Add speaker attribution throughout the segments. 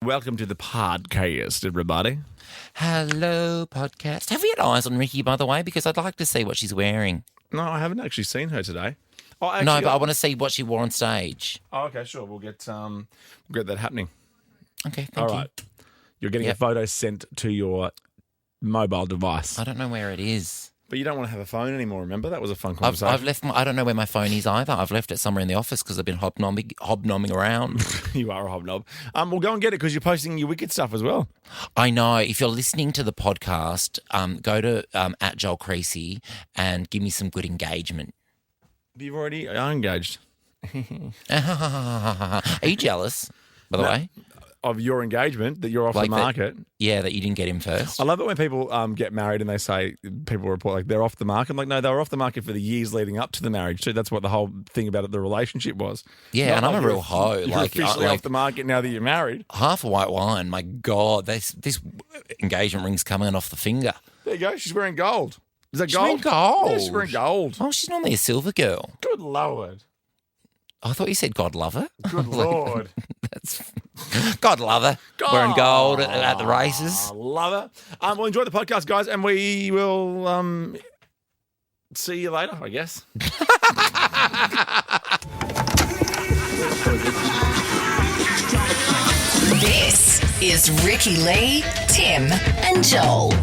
Speaker 1: welcome to the podcast, everybody.
Speaker 2: Hello, podcast. Have we had eyes on Ricki, by the way? Because I'd like to see what she's wearing.
Speaker 1: No, I haven't actually seen her today. Oh, actually,
Speaker 2: no, but I want to see what she wore on stage.
Speaker 1: Oh, okay, sure. We'll get that happening.
Speaker 2: Okay, thank
Speaker 1: All
Speaker 2: you.
Speaker 1: right. You're getting a photo sent to your mobile device.
Speaker 2: I don't know where it is.
Speaker 1: But you don't want to have a phone anymore, remember? That was a fun conversation.
Speaker 2: I've left I don't know where my phone is either. I've left it somewhere in the office because I've been hobnobbing around.
Speaker 1: You are a hobnob. We'll go and get it because you're posting your wicked stuff as well.
Speaker 2: I know. If you're listening to the podcast, go to at Joel Creasy and give me some good engagement.
Speaker 1: You've already engaged.
Speaker 2: Are you jealous, by the way?
Speaker 1: Of your engagement, that you're off the market.
Speaker 2: That you didn't get him first.
Speaker 1: I love it when people get married and they say, people report like they're off the market. I'm like, no, they were off the market for the years leading up to the marriage too. That's what the whole thing about the relationship was.
Speaker 2: Yeah, and I'm a real hoe.
Speaker 1: You're officially off the market now that you're married.
Speaker 2: Half a white wine, my God, this engagement ring's coming off the finger.
Speaker 1: There you go. She's wearing gold. Is that
Speaker 2: She's
Speaker 1: gold?
Speaker 2: wearing gold.
Speaker 1: Yeah, she's wearing gold.
Speaker 2: Oh, she's normally a silver girl.
Speaker 1: Good Lord.
Speaker 2: I thought you said God love her.
Speaker 1: Good Lord.
Speaker 2: That's God love her. Wearing gold at the races.
Speaker 1: Love her. We'll enjoy the podcast, guys, and we will see you later, I guess.
Speaker 3: This is Ricki Lee, Tim, and Joel.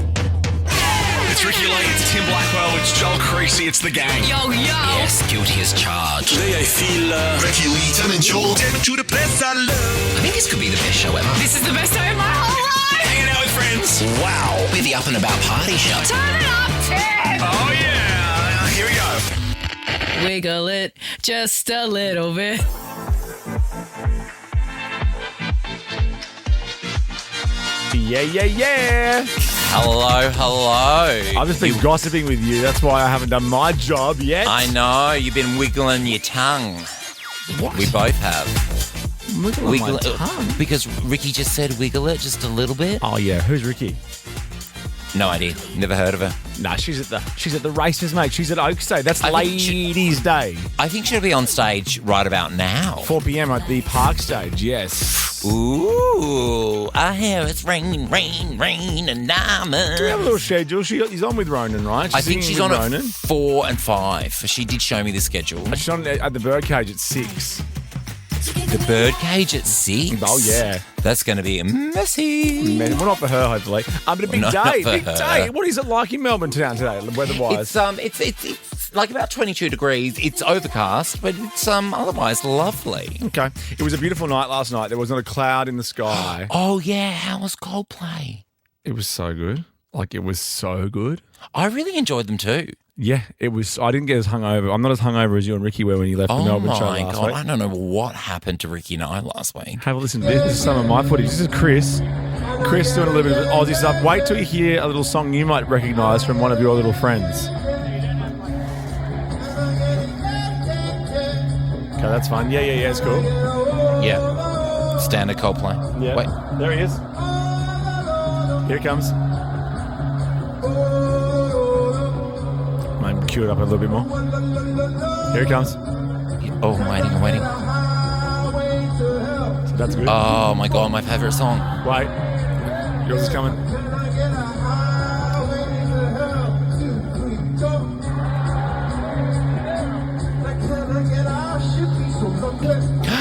Speaker 4: It's Ricki Lee, it's Tim Blackwell, it's Joel Creasy, it's the gang.
Speaker 3: Yo, yo.
Speaker 2: Yes, guilty as charged.
Speaker 4: Today I feel Ricki Lee, Tim and Joel. Take me to the place I love.
Speaker 2: I think this could be the best show ever.
Speaker 3: This is the best day of my whole life.
Speaker 4: Hanging out with friends.
Speaker 2: Wow. We're the up and about party show.
Speaker 3: Turn it up, Tim.
Speaker 4: Oh yeah, here we go.
Speaker 3: Wiggle it just a little bit.
Speaker 1: Yeah.
Speaker 2: Hello.
Speaker 1: I've just been gossiping with you. That's why I haven't done my job yet.
Speaker 2: I know. You've been wiggling your tongue.
Speaker 1: What?
Speaker 2: We both have.
Speaker 1: Wiggling my tongue?
Speaker 2: Because Ricki just said wiggle it just a little bit.
Speaker 1: Oh, yeah. Who's Ricki?
Speaker 2: No idea. Never heard of her.
Speaker 1: Nah, she's at the races, mate. She's at Oaks Day. That's Ladies' Day.
Speaker 2: I think she'll be on stage right about now.
Speaker 1: 4 p.m. at the Park stage, yes.
Speaker 2: Ooh, I hear it's rain and diamonds.
Speaker 1: Do we have a little schedule? She's on with Ronan, right?
Speaker 2: I think she's on at
Speaker 1: Ronan.
Speaker 2: 4 and 5. She did show me the schedule.
Speaker 1: She's on at the Birdcage at 6.
Speaker 2: The Birdcage at 6?
Speaker 1: Oh, yeah.
Speaker 2: That's going to be messy.
Speaker 1: Well, not for her, hopefully. But a big
Speaker 2: Not
Speaker 1: day,
Speaker 2: for
Speaker 1: big
Speaker 2: her.
Speaker 1: day. What is it like in Melbourne town today, weather-wise?
Speaker 2: It's like about 22 degrees. It's overcast, but it's otherwise lovely.
Speaker 1: Okay. It was a beautiful night last night. There was not a cloud in the sky.
Speaker 2: Oh, yeah. How was Coldplay?
Speaker 1: It was so good. It was so good.
Speaker 2: I really enjoyed them too.
Speaker 1: Yeah, it was. I didn't get as hungover. I'm not as hungover as you and Ricki were when you left the Melbourne show last
Speaker 2: God.
Speaker 1: week.
Speaker 2: I don't know what happened to Ricki and I last week.
Speaker 1: Have a listen to this. This is some of my footage. This is Chris. Chris doing a little bit of Aussie stuff. Wait till you hear a little song you might recognise from one of your little friends. Okay, that's fun. Yeah, it's cool.
Speaker 2: Yeah. Standard Coldplay.
Speaker 1: Yeah.
Speaker 2: Wait.
Speaker 1: There he is. Here it comes. Maybe cue it up a little bit more. Here it comes.
Speaker 2: Oh, I'm waiting.
Speaker 1: So that's good.
Speaker 2: Oh, my God, my favourite song.
Speaker 1: Wait. Yours is coming.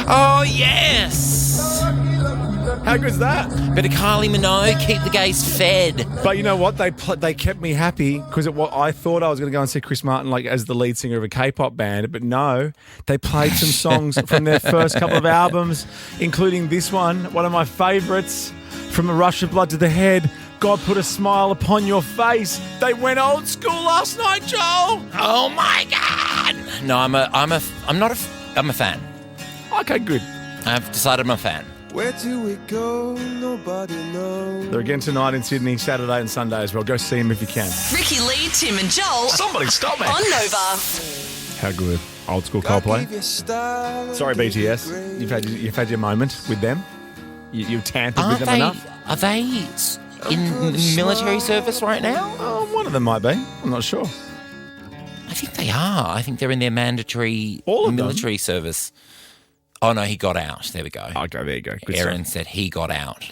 Speaker 2: Oh, yes.
Speaker 1: How good's that?
Speaker 2: Bit of Kylie Minogue, keep the gays fed.
Speaker 1: But you know what? They kept me happy because I thought I was going to go and see Chris Martin as the lead singer of a K-pop band, but no, they played some songs from their first couple of albums, including this one of my favourites, From a Rush of Blood to the Head. God put a smile upon your face. They went old school last night, Joel.
Speaker 2: Oh my God! No, I'm a fan.
Speaker 1: Okay, good.
Speaker 2: I've decided I'm a fan.
Speaker 5: Where do we go? Nobody knows.
Speaker 1: They're again tonight in Sydney, Saturday and Sunday as well. Go see them if you can.
Speaker 3: Ricki Lee, Tim, and Joel
Speaker 4: Somebody stop me.
Speaker 3: on Nova.
Speaker 1: How good. Old school Coldplay. Sorry, BTS. You've had your moment with them. You've tampered with them enough.
Speaker 2: Are they in military service right now?
Speaker 1: Oh, one of them might be. I'm not sure.
Speaker 2: I think they are. I think they're in their mandatory
Speaker 1: All of them?
Speaker 2: military service. Oh, no, he got out. There we go.
Speaker 1: Okay, there you go. Good
Speaker 2: Erin
Speaker 1: stuff.
Speaker 2: said he got out.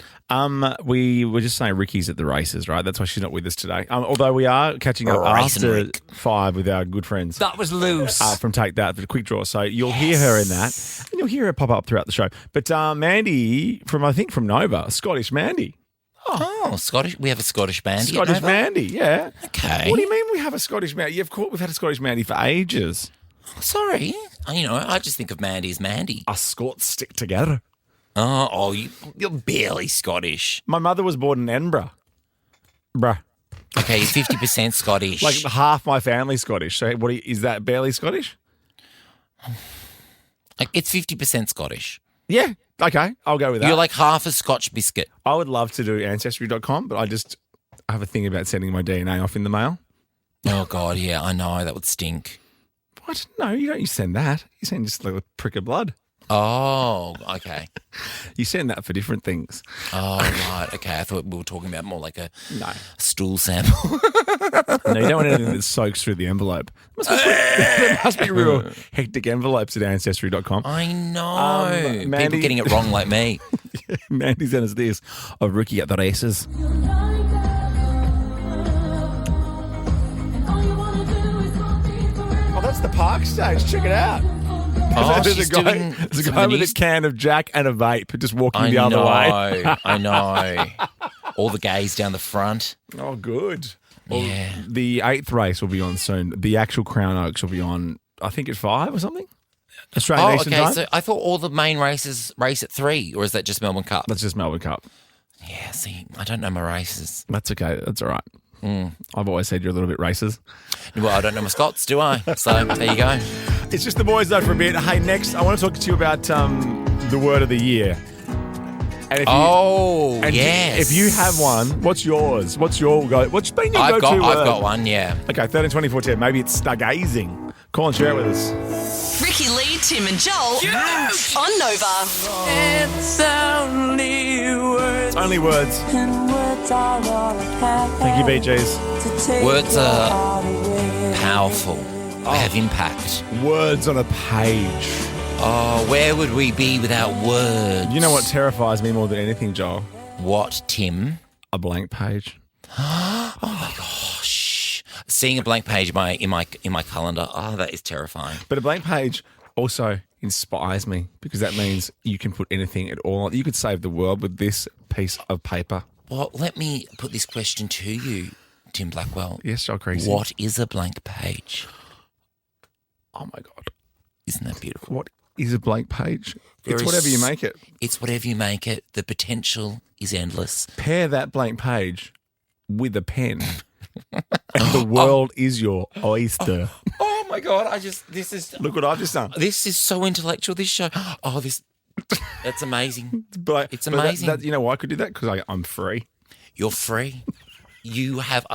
Speaker 1: We were just saying Ricki's at the races, right? That's why she's not with us today. Although we are catching up
Speaker 2: Racing
Speaker 1: after
Speaker 2: Rick.
Speaker 1: 5 with our good friends.
Speaker 2: That was loose.
Speaker 1: From Take That for the quick draw. So you'll hear her in that, and you'll hear her pop up throughout the show. But Mandy from Nova, Scottish Mandy.
Speaker 2: Oh, Scottish. We have a Scottish band.
Speaker 1: Scottish Mandy, yeah.
Speaker 2: Okay.
Speaker 1: What do you mean we have a Scottish Mandy? Of course, we've had a Scottish Mandy for ages.
Speaker 2: Sorry. I just think of Mandy as Mandy.
Speaker 1: Us Scots stick together.
Speaker 2: You're barely Scottish.
Speaker 1: My mother was born in Edinburgh. Bruh.
Speaker 2: Okay, you're 50% Scottish.
Speaker 1: Like half my family's Scottish. So is that barely Scottish?
Speaker 2: It's 50% Scottish.
Speaker 1: Yeah. Okay. I'll go with that.
Speaker 2: You're like half a Scotch biscuit.
Speaker 1: I would love to do Ancestry.com, but I have a thing about sending my DNA off in the mail.
Speaker 2: Oh, God, yeah, I know. That would stink.
Speaker 1: What? No, you don't send that. You send just like a prick of blood.
Speaker 2: Oh, okay.
Speaker 1: You send that for different things.
Speaker 2: Oh, right. Okay. I thought we were talking about more like a
Speaker 1: No.
Speaker 2: stool sample.
Speaker 1: No, you don't want anything that soaks through the envelope. There must be real hectic envelopes at Ancestry.com.
Speaker 2: I know.
Speaker 1: Mandy-
Speaker 2: People getting it wrong like me.
Speaker 1: Mandy sent us this of Ricki at the races. Oh, that's the park stage. Check it out.
Speaker 2: Oh,
Speaker 1: there's
Speaker 2: she's
Speaker 1: a guy,
Speaker 2: doing
Speaker 1: there's a
Speaker 2: some
Speaker 1: guy
Speaker 2: of the
Speaker 1: with a
Speaker 2: new-
Speaker 1: can of Jack and a vape just walking the other way.
Speaker 2: I know. All the gays down the front.
Speaker 1: Oh, good. Well,
Speaker 2: Yeah.
Speaker 1: the 8th race will be on soon. The actual Crown Oaks will be on, I think, at 5 or something. Australian
Speaker 2: Oh,
Speaker 1: Eastern
Speaker 2: okay.
Speaker 1: time.
Speaker 2: So I thought all the main races race at 3, or is that just Melbourne Cup?
Speaker 1: That's just Melbourne Cup.
Speaker 2: Yeah, see, I don't know my races.
Speaker 1: That's okay. That's all right. I've always said you're a little bit racist.
Speaker 2: Well, I don't know my Scots, do I? So there you go.
Speaker 1: It's just the boys though for a bit. Hey, next I want to talk to you about the word of the year. And if
Speaker 2: yes.
Speaker 1: If you have one, what's yours? What's your go? What's been your
Speaker 2: I've
Speaker 1: go-to word?
Speaker 2: got one, yeah.
Speaker 1: Okay, 13, 24, 10. Maybe it's stargazing. Call and share it with us.
Speaker 3: Ricky Lee, Tim and Joel on Nova.
Speaker 5: It's only words.
Speaker 1: Only words. Thank you, BGs.
Speaker 2: Words are powerful. They have impact.
Speaker 1: Words on a page.
Speaker 2: Oh, where would we be without words?
Speaker 1: You know what terrifies me more than anything, Joel?
Speaker 2: What, Tim?
Speaker 1: A blank page.
Speaker 2: Gosh. Seeing a blank page in my calendar, that is terrifying.
Speaker 1: But a blank page also inspires me because that means you can put anything at all. You could save the world with this piece of paper.
Speaker 2: Well, let me put this question to you, Tim Blackwell.
Speaker 1: Yes, Joel Creasy.
Speaker 2: What is a blank page?
Speaker 1: Oh, my God.
Speaker 2: Isn't that beautiful?
Speaker 1: What is a blank page?
Speaker 2: There
Speaker 1: It's
Speaker 2: is-
Speaker 1: whatever you make it.
Speaker 2: It's whatever you make it. The potential is endless.
Speaker 1: Pair that blank page with a pen, and the world is your oyster.
Speaker 2: Oh my God!
Speaker 1: Look what I've just done.
Speaker 2: This is so intellectual. This show. Oh, that's amazing. It's
Speaker 1: But
Speaker 2: amazing.
Speaker 1: you know why I could do that? Because I'm free.
Speaker 2: You're free. You have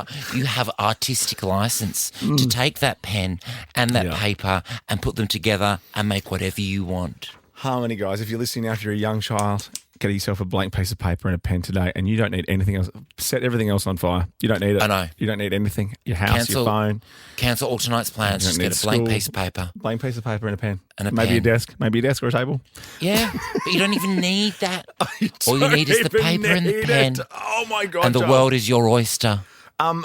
Speaker 2: artistic license to take that pen and that paper and put them together and make whatever you want.
Speaker 1: Harmony, guys. If you're listening now, if you're a young child, get yourself a blank piece of paper and a pen today, and you don't need anything else. Set everything else on fire. You don't need it.
Speaker 2: I know.
Speaker 1: You don't need anything. Your house, your phone.
Speaker 2: Cancel all tonight's plans.
Speaker 1: You
Speaker 2: Just
Speaker 1: don't
Speaker 2: get a
Speaker 1: need
Speaker 2: blank
Speaker 1: school.
Speaker 2: piece of paper.
Speaker 1: Blank piece of paper and a pen.
Speaker 2: And a
Speaker 1: maybe
Speaker 2: pen.
Speaker 1: a desk or a table.
Speaker 2: Yeah, but you don't even need that. All you
Speaker 1: Don't
Speaker 2: need is the
Speaker 1: even
Speaker 2: paper and the
Speaker 1: need
Speaker 2: pen.
Speaker 1: it. Oh my God!
Speaker 2: And the
Speaker 1: Joel.
Speaker 2: world is your oyster.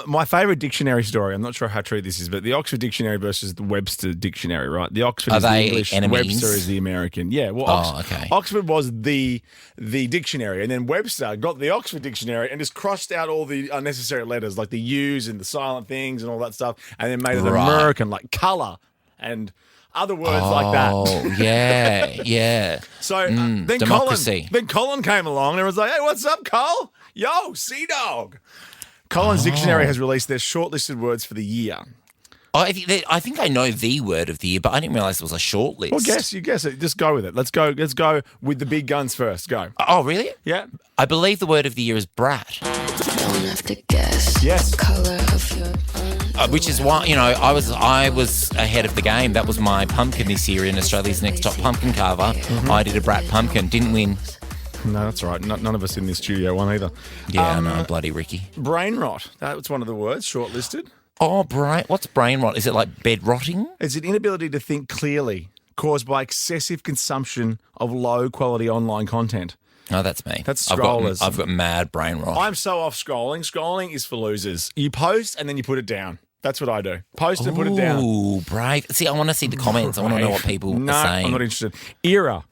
Speaker 1: My favourite dictionary story, I'm not sure how true this is, but the Oxford Dictionary versus the Webster Dictionary, right? The Oxford
Speaker 2: Are
Speaker 1: is the
Speaker 2: they
Speaker 1: English,
Speaker 2: enemies?
Speaker 1: Webster is the American. Yeah, well,
Speaker 2: Okay.
Speaker 1: Oxford was the dictionary, and then Webster got the Oxford Dictionary and just crossed out all the unnecessary letters, like the U's and the silent things and all that stuff, and then made it
Speaker 2: Right.
Speaker 1: American, like colour and other words like that.
Speaker 2: Oh, yeah.
Speaker 1: So then
Speaker 2: democracy.
Speaker 1: Colin came along and was like, "Hey, what's up, Cole? Yo, Sea Dog." Colin's Dictionary has released their shortlisted words for the year.
Speaker 2: I think I know the word of the year, but I didn't realise it was a short list.
Speaker 1: Well, you guess it. Just go with it. Let's go with the big guns first. Go.
Speaker 2: Oh, really?
Speaker 1: Yeah.
Speaker 2: I believe the word of the year is brat,
Speaker 6: Don't have to guess.
Speaker 1: Yes.
Speaker 6: Color of your
Speaker 2: which is why I was ahead of the game. That was my pumpkin this year in Australia's Next Top Pumpkin Carver. I did a brat pumpkin, didn't win.
Speaker 1: No, that's all right. None of us in this studio won either.
Speaker 2: Yeah, I know, bloody Ricki.
Speaker 1: Brain rot. That's one of the words shortlisted.
Speaker 2: Oh, what's brain rot? Is it like bed rotting?
Speaker 1: It's an inability to think clearly, caused by excessive consumption of low-quality online content.
Speaker 2: Oh, that's me.
Speaker 1: That's
Speaker 2: I've
Speaker 1: scrollers.
Speaker 2: got mad brain rot.
Speaker 1: I'm so off scrolling. Scrolling is for losers. You post and then you put it down. That's what I do. Post and put it down.
Speaker 2: Ooh, brave. See, I want to see the comments. I want to know what people
Speaker 1: No,
Speaker 2: are saying.
Speaker 1: I'm not interested. Era.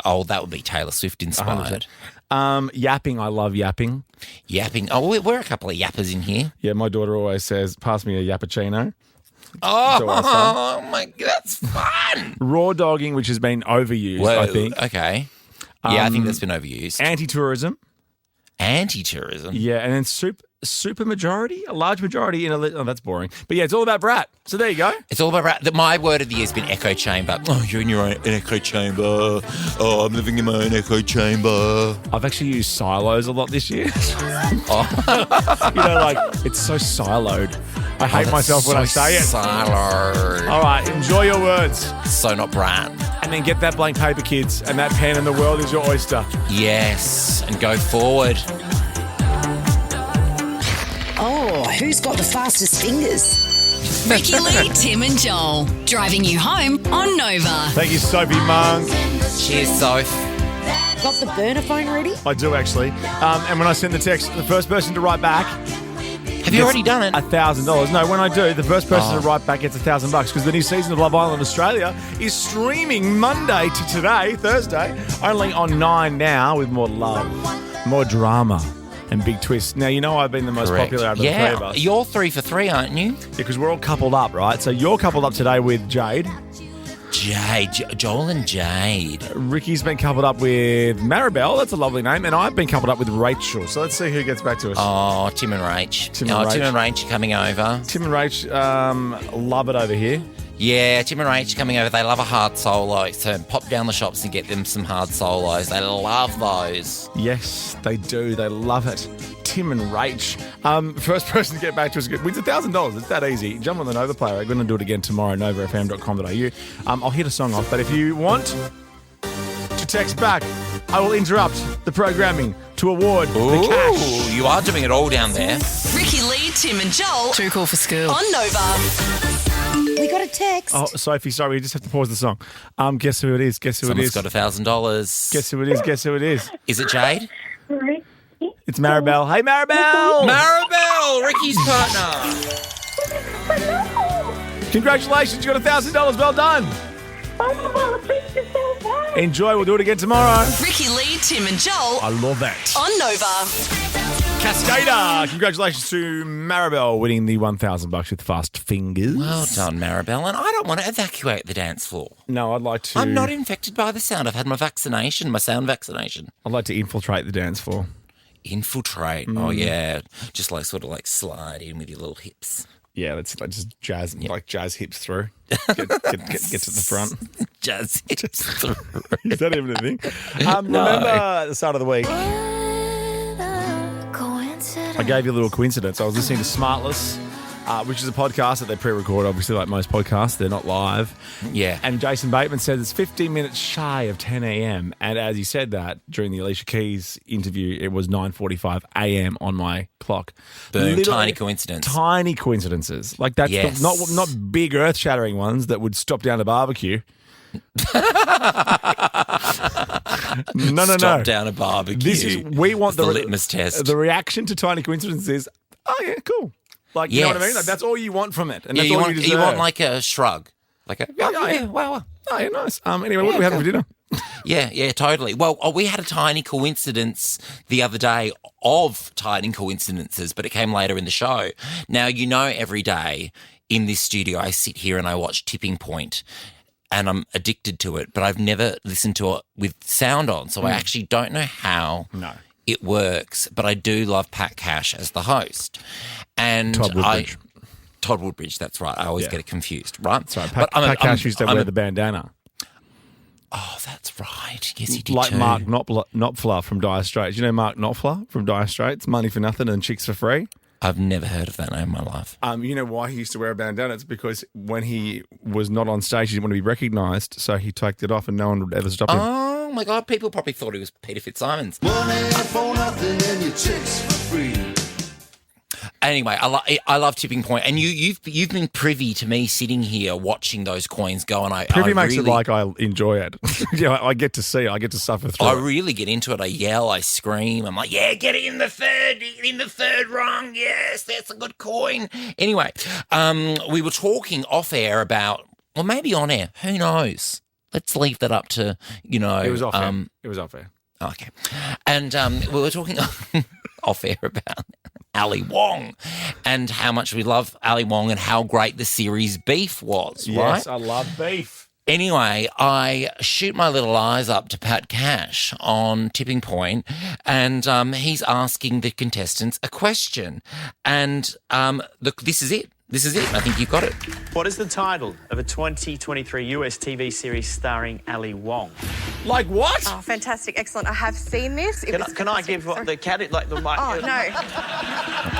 Speaker 2: Oh, that would be Taylor Swift inspired.
Speaker 1: 100%. Yapping. I love yapping.
Speaker 2: Yapping. Oh, we're a couple of yappers in here.
Speaker 1: Yeah, my daughter always says, pass me a yappuccino.
Speaker 2: Oh my God, that's fun.
Speaker 1: Raw dogging, which has been overused, I think.
Speaker 2: Okay. Yeah, I think that's been overused.
Speaker 1: Anti-tourism.
Speaker 2: Anti-tourism.
Speaker 1: Yeah, and then super majority, a large majority in a... Oh, that's boring. But yeah, it's all about brat. So there you go.
Speaker 2: It's all about my word of the year has been echo chamber. Oh, you're in your own echo chamber. Oh, I'm living in my own echo chamber.
Speaker 1: I've actually used silos a lot this year. Like, it's so siloed. I hate myself when I say it.
Speaker 2: Siloed.
Speaker 1: All right, enjoy your words.
Speaker 2: So not brat.
Speaker 1: And then get that blank paper, kids, and that pen, and the world is your oyster.
Speaker 2: Yes, and go forward.
Speaker 7: Oh, who's got the fastest fingers?
Speaker 3: Ricki Lee, Tim and Joel. Driving you home on Nova.
Speaker 1: Thank you, Sophie Monk.
Speaker 2: Cheers, Soph.
Speaker 7: Got the burner phone ready?
Speaker 1: I do, actually. And when I send the text, the first person to write back...
Speaker 2: Have you already done it?
Speaker 1: $1,000. No, when I do, the first person to write back gets $1,000 because the new season of Love Island Australia is streaming Monday to today, Thursday, only on 9 now with more love, more drama and big twists. Now, you know I've been the most popular out of the three of us.
Speaker 2: You're 3 for 3, aren't you?
Speaker 1: Yeah, because we're all coupled up, right? So you're coupled up today with Jade.
Speaker 2: Joel and Jade.
Speaker 1: Ricky's been coupled up with Maribel. That's a lovely name. And I've been coupled up with Rachel. So let's see who gets back to us.
Speaker 2: Oh, Tim and Rach.
Speaker 1: Tim and
Speaker 2: Rach are coming over.
Speaker 1: Tim and Rach love it over here.
Speaker 2: Yeah, Tim and Rach coming over. They love a hard solo. So pop down the shops and get them some hard solos. They love those.
Speaker 1: Yes, they do. They love it. Tim and Rach. First person to get back to us wins $1,000. It's that easy. Jump on the Nova player. I'm going to do it again tomorrow, novafm.com.au. I'll hit a song off, but if you want to text back, I will interrupt the programming to award the cash.
Speaker 2: You are doing it all down there.
Speaker 3: Ricki Lee, Tim and Joel.
Speaker 8: Too cool for school.
Speaker 3: On Nova.
Speaker 7: We got a text.
Speaker 1: Oh, Sophie, sorry, we just have to pause the song. Guess who it is? Guess who
Speaker 2: Someone's
Speaker 1: it is?
Speaker 2: got $1,000.
Speaker 1: Guess who it is? Guess who it is?
Speaker 2: Is it Jade?
Speaker 1: It's Maribel. Hey, Maribel!
Speaker 2: Maribel, Ricky's partner.
Speaker 1: Congratulations, you got $1,000. Well done. Enjoy. We'll do it again tomorrow.
Speaker 3: Ricki Lee, Tim and Joel.
Speaker 1: I love that.
Speaker 3: On Nova.
Speaker 1: Cascader. Congratulations to Maribel winning the $1,000 with fast fingers.
Speaker 2: Well done, Maribel. And I don't want to evacuate the dance floor.
Speaker 1: No, I'd like to.
Speaker 2: I'm not infected by the sound. I've had my sound vaccination.
Speaker 1: I'd like to infiltrate the dance floor.
Speaker 2: Infiltrate. Oh, yeah. Just like sort of like slide in with your little hips.
Speaker 1: Yeah, let's like just jazz hips through. Get to the front.
Speaker 2: Jazz hips through.
Speaker 1: Is that even a thing? Remember the start of the week? I gave you a little coincidence. I was listening to Smartless, which is a podcast that they pre-record, obviously, like most podcasts. They're not live.
Speaker 2: Yeah.
Speaker 1: And Jason Bateman said it's 15 minutes shy of 10 a.m. And as he said that during the Alicia Keys interview, it was 9:45 a.m. on my clock.
Speaker 2: Boom, tiny coincidence.
Speaker 1: Tiny coincidences. Like that's
Speaker 2: Yes.
Speaker 1: not big earth-shattering ones that would stop down a barbecue. No.
Speaker 2: Stop down a barbecue.
Speaker 1: We want
Speaker 2: the litmus test.
Speaker 1: The reaction to tiny coincidences is, oh yeah, cool. Like, you know what I mean? Like, that's all you want from it. And that's all you deserve.
Speaker 2: You want like a shrug. Like a, wow.
Speaker 1: Oh, yeah, nice. Anyway, what do we have for dinner?
Speaker 2: Yeah, totally. Well, we had a tiny coincidence the other day of tiny coincidences, but it came later in the show. Now, you know, every day in this studio, I sit here and I watch Tipping Point, and I'm addicted to it, but I've never listened to it with sound on, so I actually don't know how it works, but I do love Pat Cash as the host. And Todd Woodbridge, that's right. I always get it confused, right?
Speaker 1: Sorry, Pat Cash used to wear the bandana.
Speaker 2: Oh, that's right. Yes, he did
Speaker 1: like
Speaker 2: too.
Speaker 1: Mark Knopfler from Dire Straits. You know Mark Knopfler from Dire Straits? Money for Nothing and Chicks for Free?
Speaker 2: I've never heard of that name in my life.
Speaker 1: You know why he used to wear a bandana? It's because when he was not on stage, he didn't want to be recognised, so he took it off and no one would ever stop him.
Speaker 2: Oh, my God. People probably thought he was Peter Fitzsimons.
Speaker 5: Money for nothing and your chicks for free.
Speaker 2: Anyway, I love Tipping Point, and you've been privy to me sitting here watching those coins go, and
Speaker 1: Privy makes it like I enjoy it. I get to see it. I get to suffer through
Speaker 2: I
Speaker 1: it.
Speaker 2: really get into it. I yell, I scream. I'm like, yeah, get it in the third rung. Yes, that's a good coin. Anyway, we were talking off air about, or maybe on air. Who knows? Let's leave that up to
Speaker 1: It was off air. It was off air.
Speaker 2: Okay, and we were talking off air about Ali Wong and how much we love Ali Wong and how great the series Beef was, right?
Speaker 1: Yes, I love beef.
Speaker 2: Anyway, I shoot my little eyes up to Pat Cash on Tipping Point, and he's asking the contestants a question. And this is it. This is it. I think you've got it.
Speaker 8: What is the title of a 2023 US TV series starring Ali Wong?
Speaker 1: Like what?
Speaker 9: Oh, fantastic. Excellent. I have seen this.
Speaker 8: Can I give the cat like the mic?
Speaker 9: Oh, no.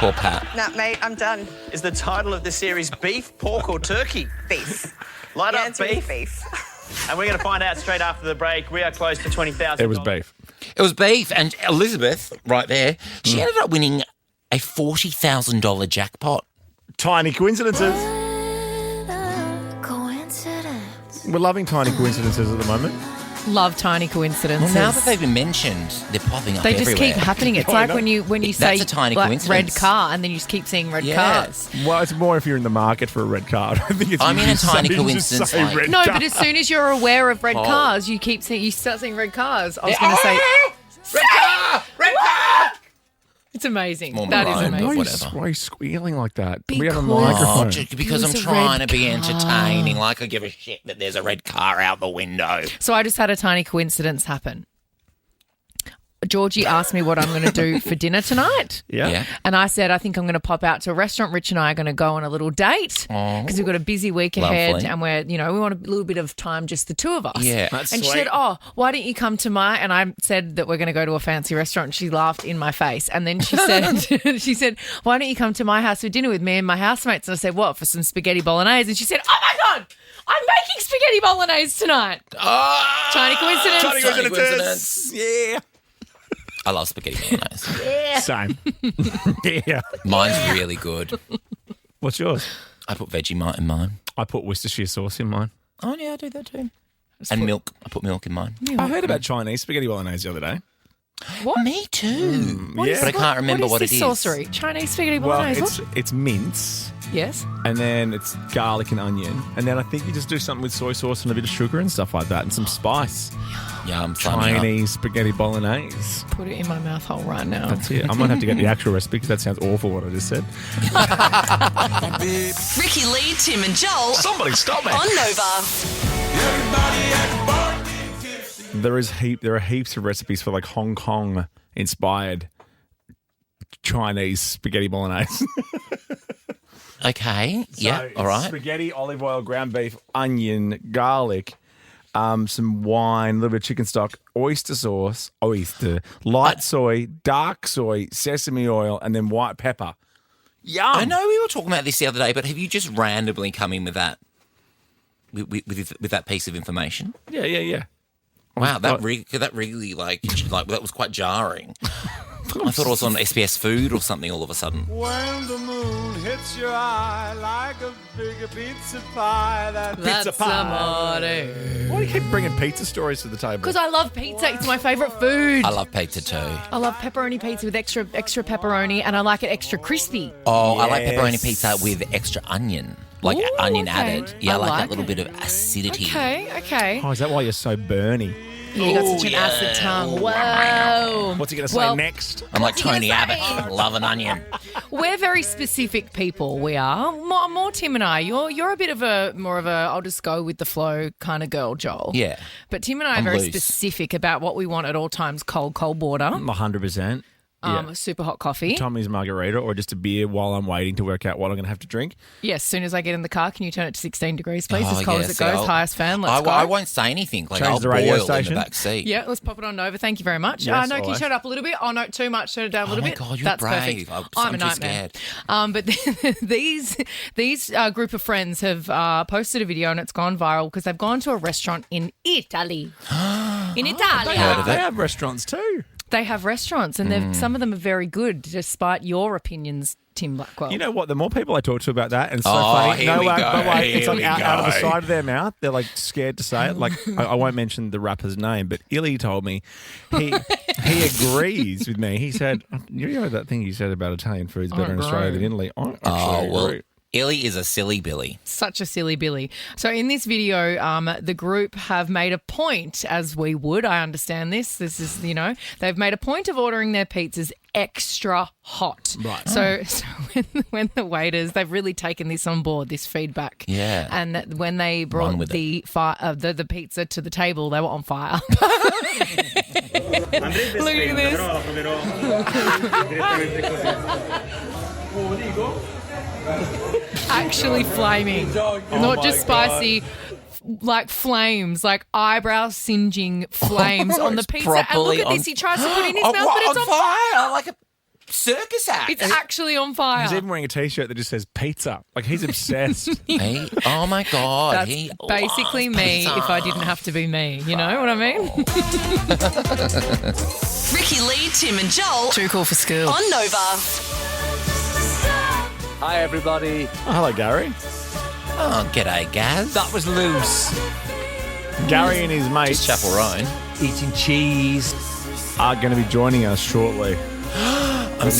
Speaker 2: Poor Pat.
Speaker 9: No, mate, I'm done.
Speaker 8: Is the title of the series beef, pork, or turkey?
Speaker 9: Beef.
Speaker 8: Light
Speaker 9: The
Speaker 8: up
Speaker 9: answer is
Speaker 8: beef.
Speaker 9: beef.
Speaker 8: And we're going to find out straight after the break. We are close to $20,000.
Speaker 1: It was beef.
Speaker 2: It was Beef, and Elizabeth, right there, she ended up winning a $40,000 jackpot.
Speaker 1: Tiny coincidences.
Speaker 6: Coincidence.
Speaker 1: We're loving tiny coincidences at the moment.
Speaker 10: Love tiny coincidences.
Speaker 2: Well, now that they've been mentioned, they're popping up
Speaker 10: They just
Speaker 2: everywhere.
Speaker 10: keep happening. It's like when you say
Speaker 2: That's a tiny
Speaker 10: like
Speaker 2: coincidence.
Speaker 10: red car, and then you just keep seeing red
Speaker 2: Yeah.
Speaker 10: cars.
Speaker 1: Well, it's more if you're in the market for a red card. I think it's
Speaker 2: I'm in a
Speaker 1: just
Speaker 2: tiny
Speaker 1: say- just
Speaker 2: coincidence,
Speaker 1: say
Speaker 2: like-
Speaker 1: red
Speaker 10: No,
Speaker 1: car.
Speaker 10: but as soon as you're aware of red
Speaker 2: Oh.
Speaker 10: cars, you start seeing red cars. I was going to say,
Speaker 2: Red car! Red car!
Speaker 10: it's amazing.
Speaker 2: More
Speaker 10: That is
Speaker 2: maroon,
Speaker 10: amazing.
Speaker 1: Why
Speaker 2: whatever.
Speaker 1: are you squealing like that?
Speaker 10: Because-
Speaker 1: We have a
Speaker 2: Oh,
Speaker 1: microphone.
Speaker 2: just because
Speaker 10: It
Speaker 2: I'm
Speaker 10: was a
Speaker 2: trying
Speaker 10: red
Speaker 2: to be
Speaker 10: car.
Speaker 2: entertaining, like I give a shit that there's a red car out the window.
Speaker 10: So I just had a tiny coincidence happen. Georgie asked me what I'm going to do for dinner tonight.
Speaker 1: Yeah.
Speaker 10: And I said, I think I'm going to pop out to a restaurant. Rich and I are going to go on a little date because we've got a busy week ahead
Speaker 2: Lovely.
Speaker 10: and we want a little bit of time, just the two of us.
Speaker 2: Yeah.
Speaker 1: That's
Speaker 10: And she
Speaker 1: sweet.
Speaker 10: said, oh, why don't you come to my, and I said that we're going to go to a fancy restaurant. And she laughed in my face. And then she said, why don't you come to my house for dinner with me and my housemates? And I said, what, for some spaghetti bolognese? And she said, oh my God, I'm making spaghetti bolognese tonight.
Speaker 2: Oh,
Speaker 10: Tiny coincidence.
Speaker 1: Tiny coincidence. Yeah.
Speaker 2: I love spaghetti bolognese.
Speaker 1: Same. Yeah.
Speaker 2: Mine's really good.
Speaker 1: What's yours?
Speaker 2: I put Vegemite in mine.
Speaker 1: I put Worcestershire sauce in mine.
Speaker 2: Oh, yeah, I do that too. And milk. I put milk in mine.
Speaker 1: I heard about Chinese spaghetti bolognese the other day.
Speaker 10: What?
Speaker 2: Me too.
Speaker 10: What is-
Speaker 1: Yeah.
Speaker 2: But I can't remember what
Speaker 10: is
Speaker 2: it is.
Speaker 10: sorcery? Chinese spaghetti
Speaker 1: Well,
Speaker 10: bolognese.
Speaker 1: it's mince,
Speaker 10: Yes.
Speaker 1: and then it's garlic and onion, and then I think you just do something with soy sauce and a bit of sugar and stuff like that, and some spice.
Speaker 2: Yum, sign me up.
Speaker 1: Chinese spaghetti bolognese.
Speaker 10: Put it in my mouth hole right now.
Speaker 1: That's it. I might have to get the actual recipe because that sounds awful what I just said.
Speaker 3: Ricki Lee, Tim and Joel
Speaker 4: Somebody stop me.
Speaker 3: on Nova.
Speaker 1: There are heaps of recipes for like Hong Kong inspired Chinese spaghetti bolognese.
Speaker 2: Okay. Yeah.
Speaker 1: So
Speaker 2: All right.
Speaker 1: Spaghetti, olive oil, ground beef, onion, garlic, some wine, a little bit of chicken stock, oyster sauce, light soy, dark soy, sesame oil, and then white pepper. Yum.
Speaker 2: I know we were talking about this the other day, but have you just randomly come in with that? With that piece of information?
Speaker 1: Yeah.
Speaker 2: Wow, that really like that was quite jarring. I thought it was on SBS Food or something all of a sudden.
Speaker 5: When the moon hits your eye like a big pizza pie,
Speaker 10: That's amore.
Speaker 1: Why do you keep bringing pizza stories to the table?
Speaker 10: Because I love pizza. It's my favourite food.
Speaker 2: I love pizza too.
Speaker 10: I love pepperoni pizza with extra pepperoni, and I like it extra crispy.
Speaker 2: Oh, I like
Speaker 1: Yes.
Speaker 2: pepperoni pizza with extra onion, like
Speaker 10: Ooh,
Speaker 2: onion
Speaker 10: okay.
Speaker 2: added. Yeah,
Speaker 10: I
Speaker 2: I like
Speaker 10: like
Speaker 2: that little
Speaker 10: it.
Speaker 2: bit of acidity.
Speaker 10: Okay.
Speaker 1: Oh, is that why you're so burny?
Speaker 10: You got such
Speaker 2: Ooh,
Speaker 10: an
Speaker 2: yeah.
Speaker 10: acid tongue. Whoa.
Speaker 1: What's he going to say
Speaker 10: Well,
Speaker 1: next?
Speaker 2: I'm like
Speaker 10: What's he gonna
Speaker 2: Tony
Speaker 10: say?
Speaker 2: Abbott, love an onion.
Speaker 10: We're very specific people. We are more Tim and I. You're a bit of a more of a I'll just go with the flow kind of girl, Joel.
Speaker 2: Yeah.
Speaker 10: But Tim and I are
Speaker 2: I'm
Speaker 10: very
Speaker 2: loose.
Speaker 10: specific about what we want at all times. Cold water,
Speaker 1: 100%. Yeah.
Speaker 10: super hot coffee.
Speaker 1: Tommy's margarita or just a beer while I'm waiting to work out what I'm going to have to drink.
Speaker 10: Yes, as soon as I get in the car, can you turn it to 16 degrees, please?
Speaker 2: Oh,
Speaker 10: as cold
Speaker 2: yeah,
Speaker 10: as it
Speaker 2: see,
Speaker 10: goes.
Speaker 2: I'll-
Speaker 10: Highest fan. Let's go.
Speaker 2: I won't say anything. Like
Speaker 1: Change
Speaker 2: I'll
Speaker 1: the radio
Speaker 2: boil
Speaker 1: station.
Speaker 2: in the back seat.
Speaker 10: Yeah, let's pop it on over. Thank you very much.
Speaker 1: Yes,
Speaker 10: No, can you
Speaker 1: always.
Speaker 10: turn it up a little bit? Oh, no, too much. Turn it down a little
Speaker 2: my
Speaker 10: bit.
Speaker 2: God, you're
Speaker 10: That's
Speaker 2: brave.
Speaker 10: perfect.
Speaker 2: I'm
Speaker 10: a
Speaker 2: too
Speaker 10: nightmare.
Speaker 2: scared.
Speaker 10: But these group of friends have posted a video and it's gone viral because they've gone to a restaurant in Italy. In Italy.
Speaker 2: Heard of
Speaker 1: They
Speaker 2: it.
Speaker 1: have restaurants too.
Speaker 10: they have restaurants, and some of them are very good, despite your opinions, Tim Blackwell.
Speaker 1: You know what? The more people I talk to about that, and it's so
Speaker 2: Oh,
Speaker 1: funny.
Speaker 2: here we go.
Speaker 1: But wait, it's
Speaker 2: Here
Speaker 1: like
Speaker 2: we
Speaker 1: out of the
Speaker 2: go.
Speaker 1: side of their mouth. They're like scared to say it. Like I won't mention the rapper's name, but Illy told me he agrees with me. He said, "You know that thing you said about Italian food's better in Australia than Italy." I actually agree.
Speaker 2: Illy is a silly Billy.
Speaker 10: Such a silly Billy. So in this video, the group have made a point, as we would. I understand this. This is, they've made a point of ordering their pizzas extra hot.
Speaker 1: Right.
Speaker 10: So when the waiters, they've really taken this on board, this feedback.
Speaker 2: Yeah.
Speaker 10: And that when they brought the pizza to the table, they were on fire. Look at this. Actually flaming. Not just spicy, like flames, like eyebrow singeing flames on the pizza. And look at this, he tries to put it in his mouth, but it's on fire.
Speaker 2: Like a circus act.
Speaker 10: It's actually on fire.
Speaker 1: He's even wearing a T-shirt that just says pizza. Like he's obsessed.
Speaker 2: Oh my God.
Speaker 10: That's
Speaker 2: he
Speaker 10: basically
Speaker 2: loves
Speaker 10: me
Speaker 2: pizza.
Speaker 10: if I didn't have to be me. You know what I mean?
Speaker 3: Ricki Lee, Tim and Joel.
Speaker 10: Too cool for school.
Speaker 3: On Nova.
Speaker 5: Hi, everybody.
Speaker 1: Oh, hello, Gary.
Speaker 2: Oh, g'day, Gaz.
Speaker 5: That was loose.
Speaker 1: Gary and his mates,
Speaker 2: Chapel Roan.
Speaker 5: Eating cheese.
Speaker 1: are going to be joining us shortly.
Speaker 2: I'm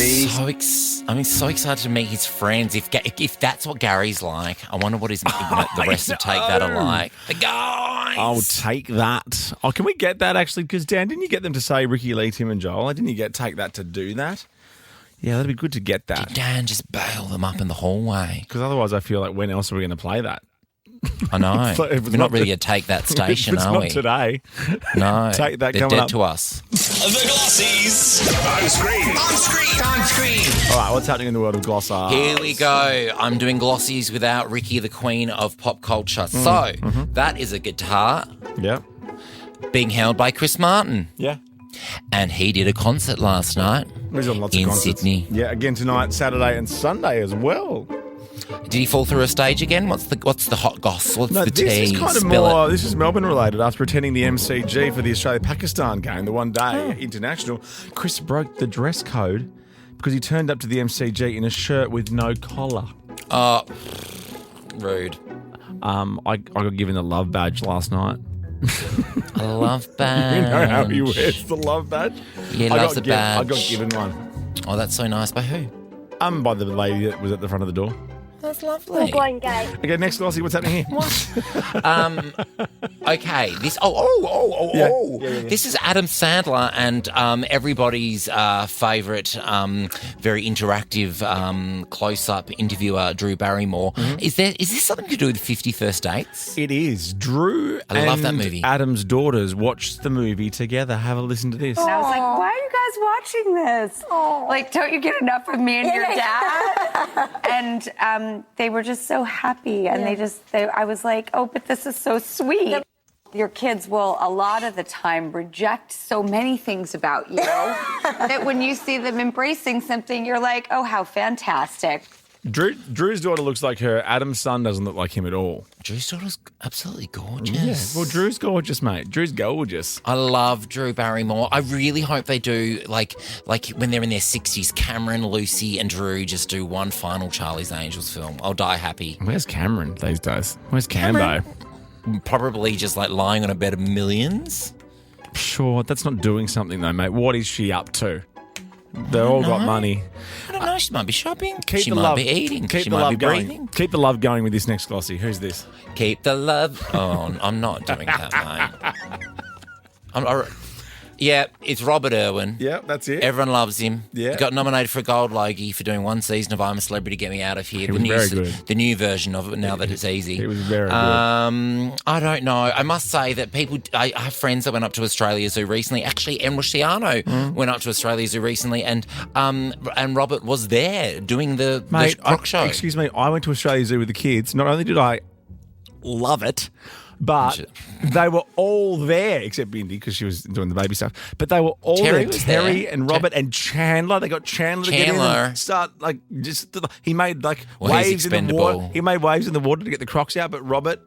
Speaker 2: so excited to meet his friends. If that's what Gary's like, I wonder what the rest of Take That are like. The guys.
Speaker 1: I'll take that. Oh, can we get that actually? Because Dan, didn't you get them to say Ricki Lee, Tim and Joel? Didn't you Take That to do that? Yeah, that'd be good to get that.
Speaker 2: Did Dan just bail them up in the hallway?
Speaker 1: Because otherwise, I feel like when else are we going to play that?
Speaker 2: I know.
Speaker 1: It's like, if it's
Speaker 2: We're not really
Speaker 1: to-
Speaker 2: going to take that station,
Speaker 1: it's
Speaker 2: are
Speaker 1: not
Speaker 2: we?
Speaker 1: today.
Speaker 2: No.
Speaker 1: Take That
Speaker 2: They're
Speaker 1: coming
Speaker 2: dead
Speaker 1: up.
Speaker 2: to us.
Speaker 4: The Glossys. On screen. On screen.
Speaker 1: All right, what's happening in the world of Glossys?
Speaker 2: Here we go. I'm doing Glossies without Ricki, the queen of pop culture. So, that is a guitar
Speaker 1: Yeah.
Speaker 2: being held by Chris Martin.
Speaker 1: Yeah.
Speaker 2: And he did a concert last night
Speaker 1: He's on lots
Speaker 2: in
Speaker 1: of concerts.
Speaker 2: Sydney.
Speaker 1: Yeah, again tonight, Saturday and Sunday as well.
Speaker 2: Did he fall through a stage again? What's the hot goss? What's
Speaker 1: No,
Speaker 2: the tea?
Speaker 1: this is kind of
Speaker 2: Spill
Speaker 1: more.
Speaker 2: it.
Speaker 1: This is Melbourne related. After attending the MCG for the Australia-Pakistan game, the one day international, Chris broke the dress code because he turned up to the MCG in a shirt with no collar.
Speaker 2: Oh, rude.
Speaker 1: I got given the love badge last night.
Speaker 2: A love badge.
Speaker 1: You know how he wears the love badge?
Speaker 2: He
Speaker 1: I
Speaker 2: loves
Speaker 1: got
Speaker 2: a badge.
Speaker 1: I got given one.
Speaker 2: Oh, that's so nice. By who?
Speaker 1: By the lady that was at the front of the door.
Speaker 2: That's lovely.
Speaker 1: Okay, next Glossy, what's happening here?
Speaker 2: Okay, this.
Speaker 1: Yeah.
Speaker 2: This is Adam Sandler and everybody's favourite, very interactive close-up interviewer, Drew Barrymore. Is this something to do with 50 First Dates?
Speaker 1: It is. Drew
Speaker 2: I love that
Speaker 1: and
Speaker 2: movie.
Speaker 1: Adam's daughters watched the movie together. Have a listen to this.
Speaker 11: And I was like, why are you guys watching this? Like, don't you get enough of me and your dad? And they were just so happy. And I was like, oh, but this is so sweet. Your kids will, a lot of the time, reject so many things about you that when you see them embracing something, you're like, oh, how fantastic.
Speaker 1: Drew's daughter looks like her. Adam's son doesn't look like him at all.
Speaker 2: Drew's daughter's absolutely gorgeous.
Speaker 1: Yeah. Well, Drew's gorgeous, mate. Drew's gorgeous.
Speaker 2: I love Drew Barrymore. I really hope they do, like when they're in their 60s, Cameron, Lucy and Drew just do one final Charlie's Angels film. I'll die happy.
Speaker 1: Where's Cameron these days? Where's Cambo?
Speaker 2: Probably just like lying on a bed of millions.
Speaker 1: Sure, that's not doing something though, mate. What is she up to? They've all got money.
Speaker 2: I don't know. She might be shopping.
Speaker 1: Keep
Speaker 2: She
Speaker 1: the
Speaker 2: might
Speaker 1: love,
Speaker 2: be eating.
Speaker 1: Keep
Speaker 2: She
Speaker 1: the
Speaker 2: might
Speaker 1: love
Speaker 2: be
Speaker 1: going.
Speaker 2: breathing.
Speaker 1: Keep the love going with this next Glossy. Who's this?
Speaker 2: Keep the love. Oh, I'm not doing that, mate. Yeah, it's Robert Irwin.
Speaker 1: Yeah, that's it.
Speaker 2: Everyone loves him.
Speaker 1: Yeah.
Speaker 2: He got nominated for a Gold Logie for doing one season of I'm a Celebrity, Get Me Out of Here.
Speaker 1: He was very good.
Speaker 2: The new version of it now that it's easy.
Speaker 1: He was very good.
Speaker 2: I don't know. I must say that I have friends that went up to Australia Zoo recently. Actually, Em Luciano went up to Australia Zoo recently, and Robert was there doing the rock show.
Speaker 1: Excuse me, I went to Australia Zoo with the kids. Not only did I love it, but they were all there, except Bindi, because she was doing the baby stuff. But they were all
Speaker 2: Terry
Speaker 1: there.
Speaker 2: was
Speaker 1: Terry
Speaker 2: there.
Speaker 1: and Robert and Chandler. They got Chandler to get in and start, he made, waves in the water. He made waves in the water to get the Crocs out, but Robert,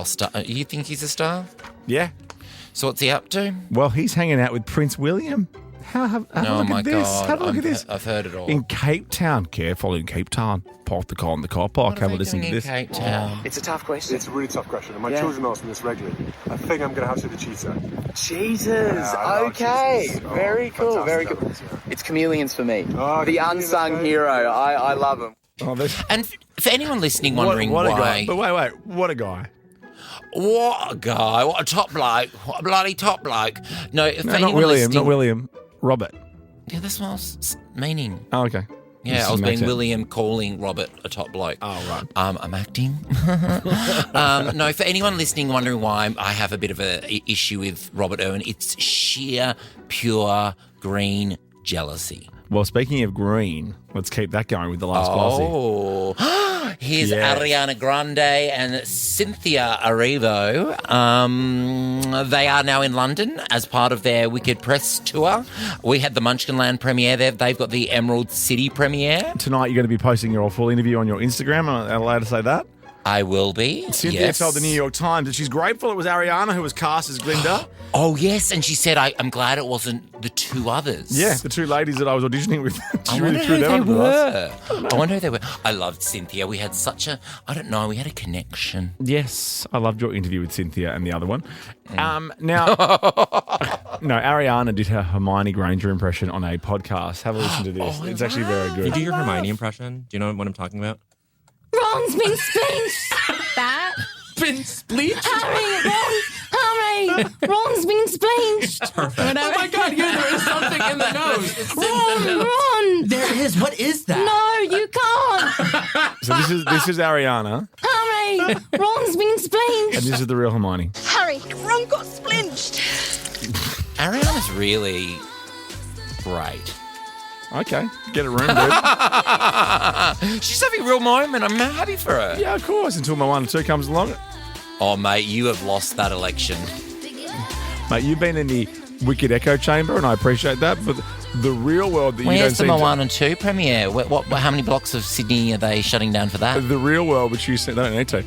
Speaker 2: star. You think he's a star?
Speaker 1: yeah.
Speaker 2: So what's he up to?
Speaker 1: Well, he's hanging out with Prince William. Have a look at this.
Speaker 2: God.
Speaker 1: Have a look at this.
Speaker 2: I've heard it all.
Speaker 1: In Cape Town. Careful, in Cape Town. Park the car in the car park. Have a listen to this.
Speaker 2: Cape Town?
Speaker 12: It's a tough question.
Speaker 5: It's a really tough question, and my children ask me this regularly. I think I'm going to have to say the cheetah.
Speaker 12: Cheetahs. Okay.
Speaker 5: Cheetahs.
Speaker 12: Very cool.
Speaker 5: Fantastic
Speaker 12: Very cool.
Speaker 5: animals, yeah.
Speaker 12: It's chameleons for me.
Speaker 5: Oh,
Speaker 12: The unsung hero. I love them.
Speaker 1: Oh,
Speaker 2: And for anyone listening wondering
Speaker 1: what a
Speaker 2: why...
Speaker 1: guy. But wait. What a guy.
Speaker 2: What a guy. What a top bloke. What a bloody top bloke. No, for
Speaker 1: No,
Speaker 2: anyone
Speaker 1: not William.
Speaker 2: listening...
Speaker 1: Not William. Robert.
Speaker 2: Yeah, that's what I was meaning.
Speaker 1: Oh, okay.
Speaker 2: Yeah, I was being William calling Robert a top bloke.
Speaker 1: Oh, right.
Speaker 2: I'm acting. No, for anyone listening wondering why I have a bit of a issue with Robert Irwin, it's sheer, pure, green jealousy.
Speaker 1: Well, speaking of green, let's keep that going with the last Glossy.
Speaker 2: Oh, here's
Speaker 1: Yes.
Speaker 2: Ariana Grande and Cynthia Erivo. They are now in London as part of their Wicked Press tour. We had the Munchkinland premiere there. They've got the Emerald City premiere.
Speaker 1: Tonight you're going to be posting your full interview on your Instagram. Am I allowed to say that?
Speaker 2: I will be.
Speaker 1: Cynthia
Speaker 2: yes.
Speaker 1: told the New York Times that she's grateful it was Ariana who was cast as Glinda.
Speaker 2: Oh, yes. And she said, I'm glad it wasn't the two others.
Speaker 1: Yeah, the two ladies that I was auditioning with.
Speaker 2: I
Speaker 1: She
Speaker 2: wonder
Speaker 1: really threw
Speaker 2: who
Speaker 1: them
Speaker 2: they
Speaker 1: under the
Speaker 2: were.
Speaker 1: bus.
Speaker 2: I wonder who they were. I loved Cynthia. We had such a, I don't know, we had a connection.
Speaker 1: Yes, I loved your interview with Cynthia and the other one. Now, no, Ariana did her Hermione Granger impression on a podcast. Have a listen to this. It's actually very good.
Speaker 13: Can you do your Hermione impression? Do you know what I'm talking about?
Speaker 14: Ron's been splenched. That?
Speaker 13: Been splenched?
Speaker 14: Harry! Ron's been splenched.
Speaker 13: Perfect. Oh my God, yeah, there is something in the nose. It's in the nose.
Speaker 14: Ron!
Speaker 13: There is. What is that?
Speaker 14: No, you can't.
Speaker 1: So this is Ariana,
Speaker 14: Harry! Ron's been splenched.
Speaker 1: and this is the real Hermione.
Speaker 9: Harry, Ron got splinched.
Speaker 2: Ariana's really great.
Speaker 1: Okay, get a room, dude.
Speaker 2: She's having a real moment. I'm happy for her.
Speaker 1: Yeah, of course, until my 1 or 2 comes along.
Speaker 2: Oh, mate, you have lost that election.
Speaker 1: Mate, you've been in the Wicked Echo Chamber, and I appreciate that, but the real world that you don't
Speaker 2: Where's the
Speaker 1: seem to...
Speaker 2: Moana 2 premiere? How many blocks of Sydney are they shutting down for that?
Speaker 1: The real world, which you seem... They don't need to.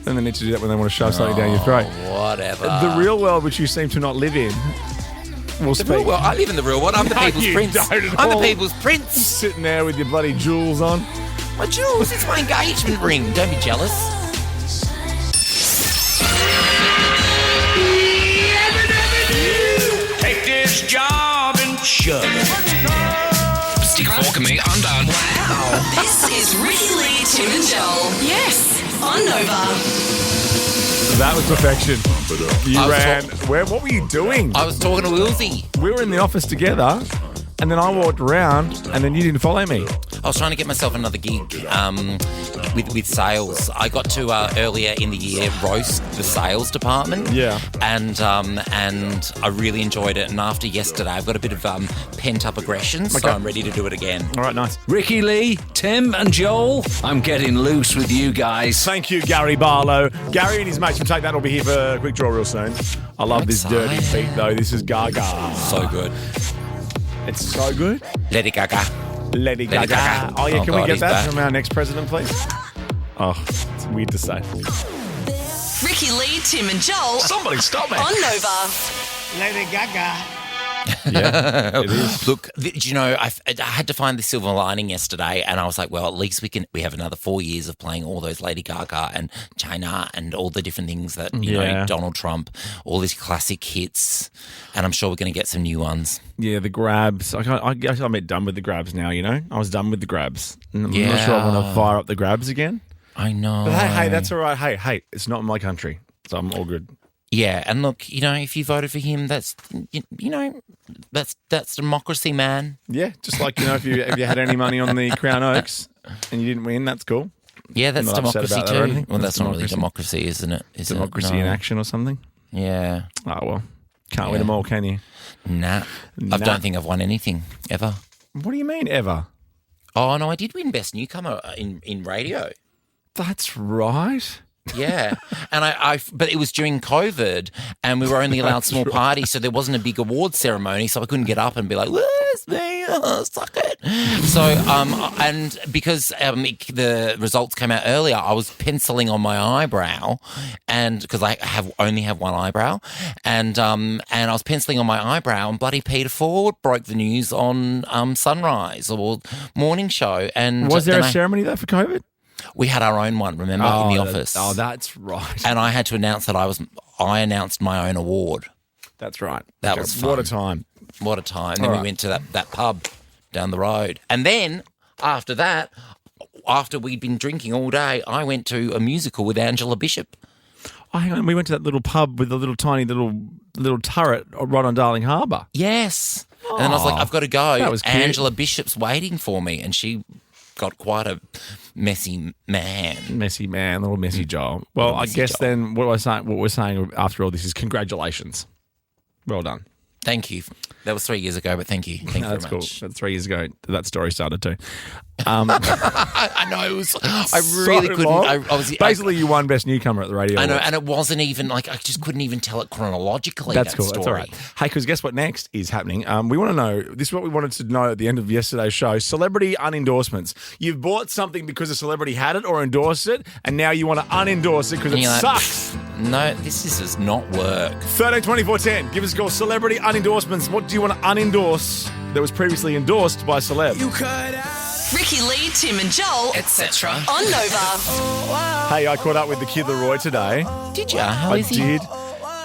Speaker 1: Then they need to do that when they want to shove something down your throat.
Speaker 2: Whatever.
Speaker 1: The real world, which you seem to not live in... We'll
Speaker 2: The real world. I live in the real world. I'm the people's prince. I'm the people's prince.
Speaker 1: Sitting there with your bloody jewels on.
Speaker 2: My jewels. It's my engagement ring. Don't be jealous.
Speaker 4: Take this job and shove it. Stick a fork in me. I'm done.
Speaker 3: Wow. This is Ricki Lee, Tim and Joel. Yes. On Nova.
Speaker 1: That was perfection. You ran. What were you doing?
Speaker 2: I was talking to Wilsey.
Speaker 1: We were in the office together, and then I walked around, and then you didn't follow me.
Speaker 2: I was trying to get myself another gig with sales. I got to earlier in the year roast the sales department.
Speaker 1: Yeah.
Speaker 2: And I really enjoyed it. And after yesterday, I've got a bit of pent up aggression, so I'm ready to do it again.
Speaker 1: All right, nice.
Speaker 15: Ricki Lee, Tim and Joel, I'm getting loose with you guys.
Speaker 1: Thank you, Gary Barlow. Gary and his mates from Take That will be here for a quick draw real soon. I love this dirty beat, though. This is Gaga.
Speaker 2: So good.
Speaker 1: It's so good.
Speaker 2: Lady Gaga.
Speaker 1: Lady Gaga. Oh, yeah, can we get that
Speaker 2: back.
Speaker 1: from our next president, please? Oh, it's weird to say.
Speaker 3: Ricki Lee, Tim and Joel.
Speaker 4: Somebody stop me.
Speaker 3: On Nova.
Speaker 5: Lady Gaga.
Speaker 1: Yeah, it is.
Speaker 2: Look, you know, I had to find the silver lining yesterday, and I was like, well, at least we have another 4 years of playing all those Lady Gaga and China and all the different things that, you know, Donald Trump, all these classic hits, and I'm sure we're going to get some new ones.
Speaker 1: Yeah, the grabs. I guess I'm done with the grabs now, you know? I was done with the grabs. I'm not sure I want to fire up the grabs again.
Speaker 2: I know.
Speaker 1: But hey, that's all right. Hey, it's not in my country, so I'm all good.
Speaker 2: Yeah, and look, you know, if you voted for him, that's, you know, that's democracy, man.
Speaker 1: Yeah, just like, you know, if you had any money on the Crown Oaks and you didn't win, that's cool.
Speaker 2: Yeah, that's
Speaker 1: I'm not upset
Speaker 2: democracy
Speaker 1: about that or
Speaker 2: too.
Speaker 1: anything.
Speaker 2: Well, that's not really democracy, isn't it? Is
Speaker 1: democracy
Speaker 2: it?
Speaker 1: in action or something?
Speaker 2: Yeah.
Speaker 1: Oh, well, can't win them all, can you?
Speaker 2: Nah. I don't think I've won anything, ever.
Speaker 1: What do you mean, ever?
Speaker 2: Oh, no, I did win Best Newcomer in radio.
Speaker 1: That's right.
Speaker 2: Yeah, and but it was during COVID, and we were only allowed small parties, so there wasn't a big award ceremony, so I couldn't get up and be like, "Woo, just me. Suck it. So, and because the results came out earlier, I was penciling on my eyebrow, and because I only have one eyebrow, and I was penciling on my eyebrow, and bloody Peter Ford broke the news on Sunrise or morning show. And
Speaker 1: was there a ceremony though for COVID?
Speaker 2: We had our own one, remember, in the office.
Speaker 1: Oh, that's right.
Speaker 2: And I had to announce that I announced my own award.
Speaker 1: That's right.
Speaker 2: That was fun.
Speaker 1: What a time.
Speaker 2: What a time. Then we went to that pub down the road. And then after that, after we'd been drinking all day, I went to a musical with Angela Bishop.
Speaker 1: Oh, hang on. We went to that little pub with a little tiny little turret right on Darling Harbour.
Speaker 2: Yes. And then I was like, I've got to go.
Speaker 1: That was cute.
Speaker 2: Angela Bishop's waiting for me, and she got quite a messy man.
Speaker 1: Messy man, little messy Joel. Well, I guess then what we're saying after all this is congratulations. Well done.
Speaker 2: Thank you. That was 3 years ago, but thank you. Thank you very
Speaker 1: That's
Speaker 2: much.
Speaker 1: cool. That's 3 years ago that story started too.
Speaker 2: I know. I really couldn't. I was
Speaker 1: basically you won Best Newcomer at the radio.
Speaker 2: I know,
Speaker 1: Awards.
Speaker 2: and it wasn't even like I just couldn't even tell it chronologically.
Speaker 1: That's
Speaker 2: that
Speaker 1: cool.
Speaker 2: Story.
Speaker 1: That's all right. Hey, because guess what next is happening? We want to know. This is what we wanted to know at the end of yesterday's show: celebrity unendorsements. You've bought something because a celebrity had it or endorsed it, and now you want to unendorse it because it sucks.
Speaker 2: No, this does not work.
Speaker 1: 13 24 10. Give us a call. Celebrity unendorsements. What do you want to unendorse that was previously endorsed by a celeb?
Speaker 3: Ricki Lee, Tim and Joel,
Speaker 2: etc.
Speaker 3: on Nova.
Speaker 1: Hey, I caught up with the Kid Leroy today.
Speaker 2: Did you? How is he?
Speaker 1: I did.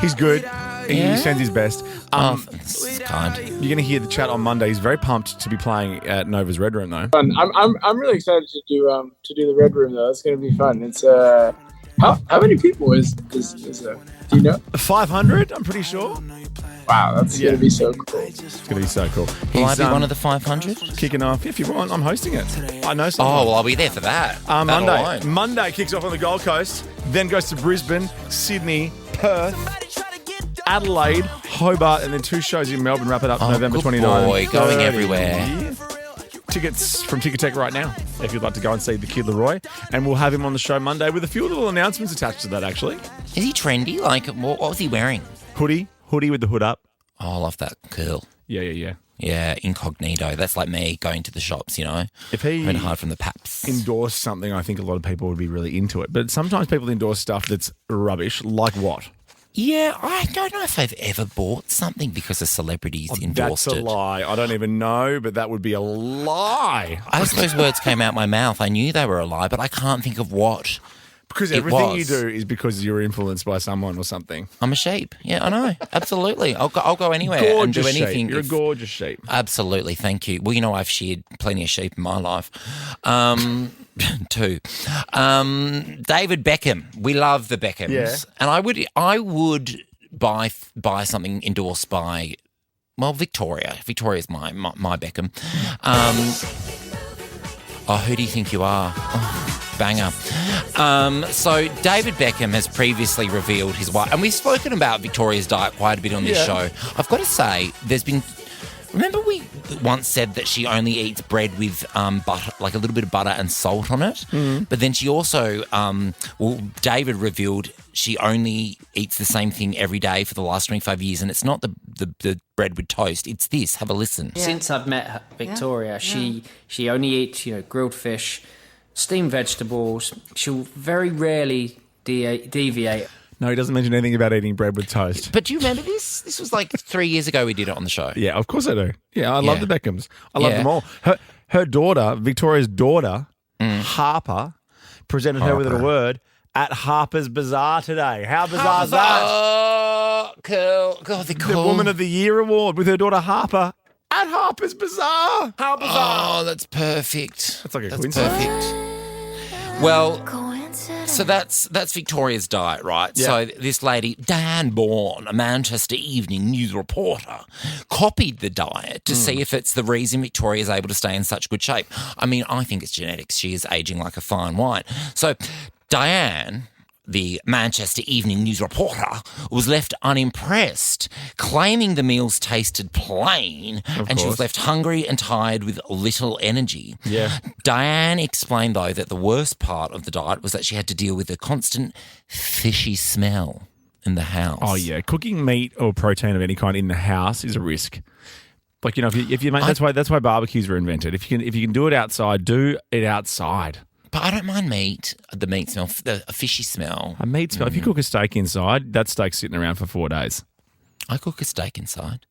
Speaker 1: He's good.
Speaker 2: Yeah?
Speaker 1: He sends his best.
Speaker 2: That's kind.
Speaker 1: You're going to hear the chat on Monday. He's very pumped to be playing at Nova's Red Room, though.
Speaker 16: I'm really excited to do the Red Room though. It's going to be fun. It's how many people is do you know?
Speaker 1: 500, I'm pretty sure.
Speaker 16: Wow, that's going to be so cool.
Speaker 1: It's going to be so cool.
Speaker 2: Will I be one of the 500?
Speaker 1: Kicking off. If you want, I'm hosting it. I know someone.
Speaker 2: Oh, well, I'll be there for that.
Speaker 1: Monday kicks off on the Gold Coast, then goes to Brisbane, Sydney, Perth, Adelaide, Hobart, and then 2 shows in Melbourne. Wrap it up November 29th.
Speaker 2: Boy, going everywhere.
Speaker 1: Yeah. Tickets from Ticketek right now if you'd like to go and see the Kid Leroy. And we'll have him on the show Monday with a few little announcements attached to that, actually.
Speaker 2: Is he trendy? Like, what was he wearing?
Speaker 1: Hoodie with the hood up.
Speaker 2: Oh, I love that curl.
Speaker 1: Yeah.
Speaker 2: Yeah, incognito. That's like me going to the shops, you know.
Speaker 1: If he
Speaker 2: went hard from the paps.
Speaker 1: endorsed something, I think a lot of people would be really into it. But sometimes people endorse stuff that's rubbish, like what?
Speaker 2: Yeah, I don't know if I've ever bought something because a celebrity's endorsed it.
Speaker 1: That's a lie. I don't even know, but that would be a lie.
Speaker 2: As those words came out my mouth, I knew they were a lie, but I can't think of what.
Speaker 1: Because everything you do is because you're influenced by someone or something.
Speaker 2: I'm a sheep. Yeah, I know. Absolutely. I'll go anywhere and do anything.
Speaker 1: Sheep. You're a gorgeous sheep.
Speaker 2: Absolutely. Thank you. Well, you know, I've sheared plenty of sheep in my life. 2. David Beckham. We love the Beckhams.
Speaker 1: Yeah.
Speaker 2: And I would buy something endorsed by, well, Victoria. Victoria's my Beckham. Who do you think you are? Oh, banger. So David Beckham has previously revealed his wife, and we've spoken about Victoria's diet quite a bit on this show. I've got to say, remember we once said that she only eats bread with butter, like a little bit of butter and salt on it?
Speaker 1: Mm.
Speaker 2: But then she also, David revealed she only eats the same thing every day for the last 25 years, and it's not the bread with toast. It's this. Have a listen.
Speaker 17: Yeah. Since I've met her, Victoria, she only eats grilled fish, steamed vegetables. She'll very rarely deviate.
Speaker 1: No, he doesn't mention anything about eating bread with toast.
Speaker 2: But do you remember this? This was like 3 years ago we did it on the show.
Speaker 1: Yeah, of course I do. Yeah, I love the Beckhams. I love them all. Her daughter, Victoria's daughter, Harper, presented her with a word at Harper's Bazaar today. How bizarre is that?
Speaker 2: Oh, cool. God, they're cool.
Speaker 1: The Woman of the Year award with her daughter Harper at Harper's Bazaar. How bizarre.
Speaker 2: Oh, that's perfect.
Speaker 1: That's like a
Speaker 2: coincidence.
Speaker 1: Perfect.
Speaker 2: Well, so that's Victoria's diet, right?
Speaker 1: Yeah.
Speaker 2: So this lady, Diane Bourne, a Manchester Evening News reporter, copied the diet to see if it's the reason Victoria is able to stay in such good shape. I mean, I think it's genetics. She is aging like a fine wine. So Diane, the Manchester Evening News reporter, was left unimpressed, claiming the meals tasted plain, and she was left hungry and tired with little energy.
Speaker 1: Yeah.
Speaker 2: Diane explained, though, that the worst part of the diet was that she had to deal with the constant fishy smell in the house.
Speaker 1: Oh, yeah. Cooking meat or protein of any kind in the house is a risk. Like, you know, if you make, that's why barbecues were invented. If you can do it outside, do it outside.
Speaker 2: But I don't mind meat. The meat smell, a fishy smell.
Speaker 1: A meat smell. If you cook a steak inside, that steak's sitting around for 4 days.
Speaker 2: I cook a steak inside.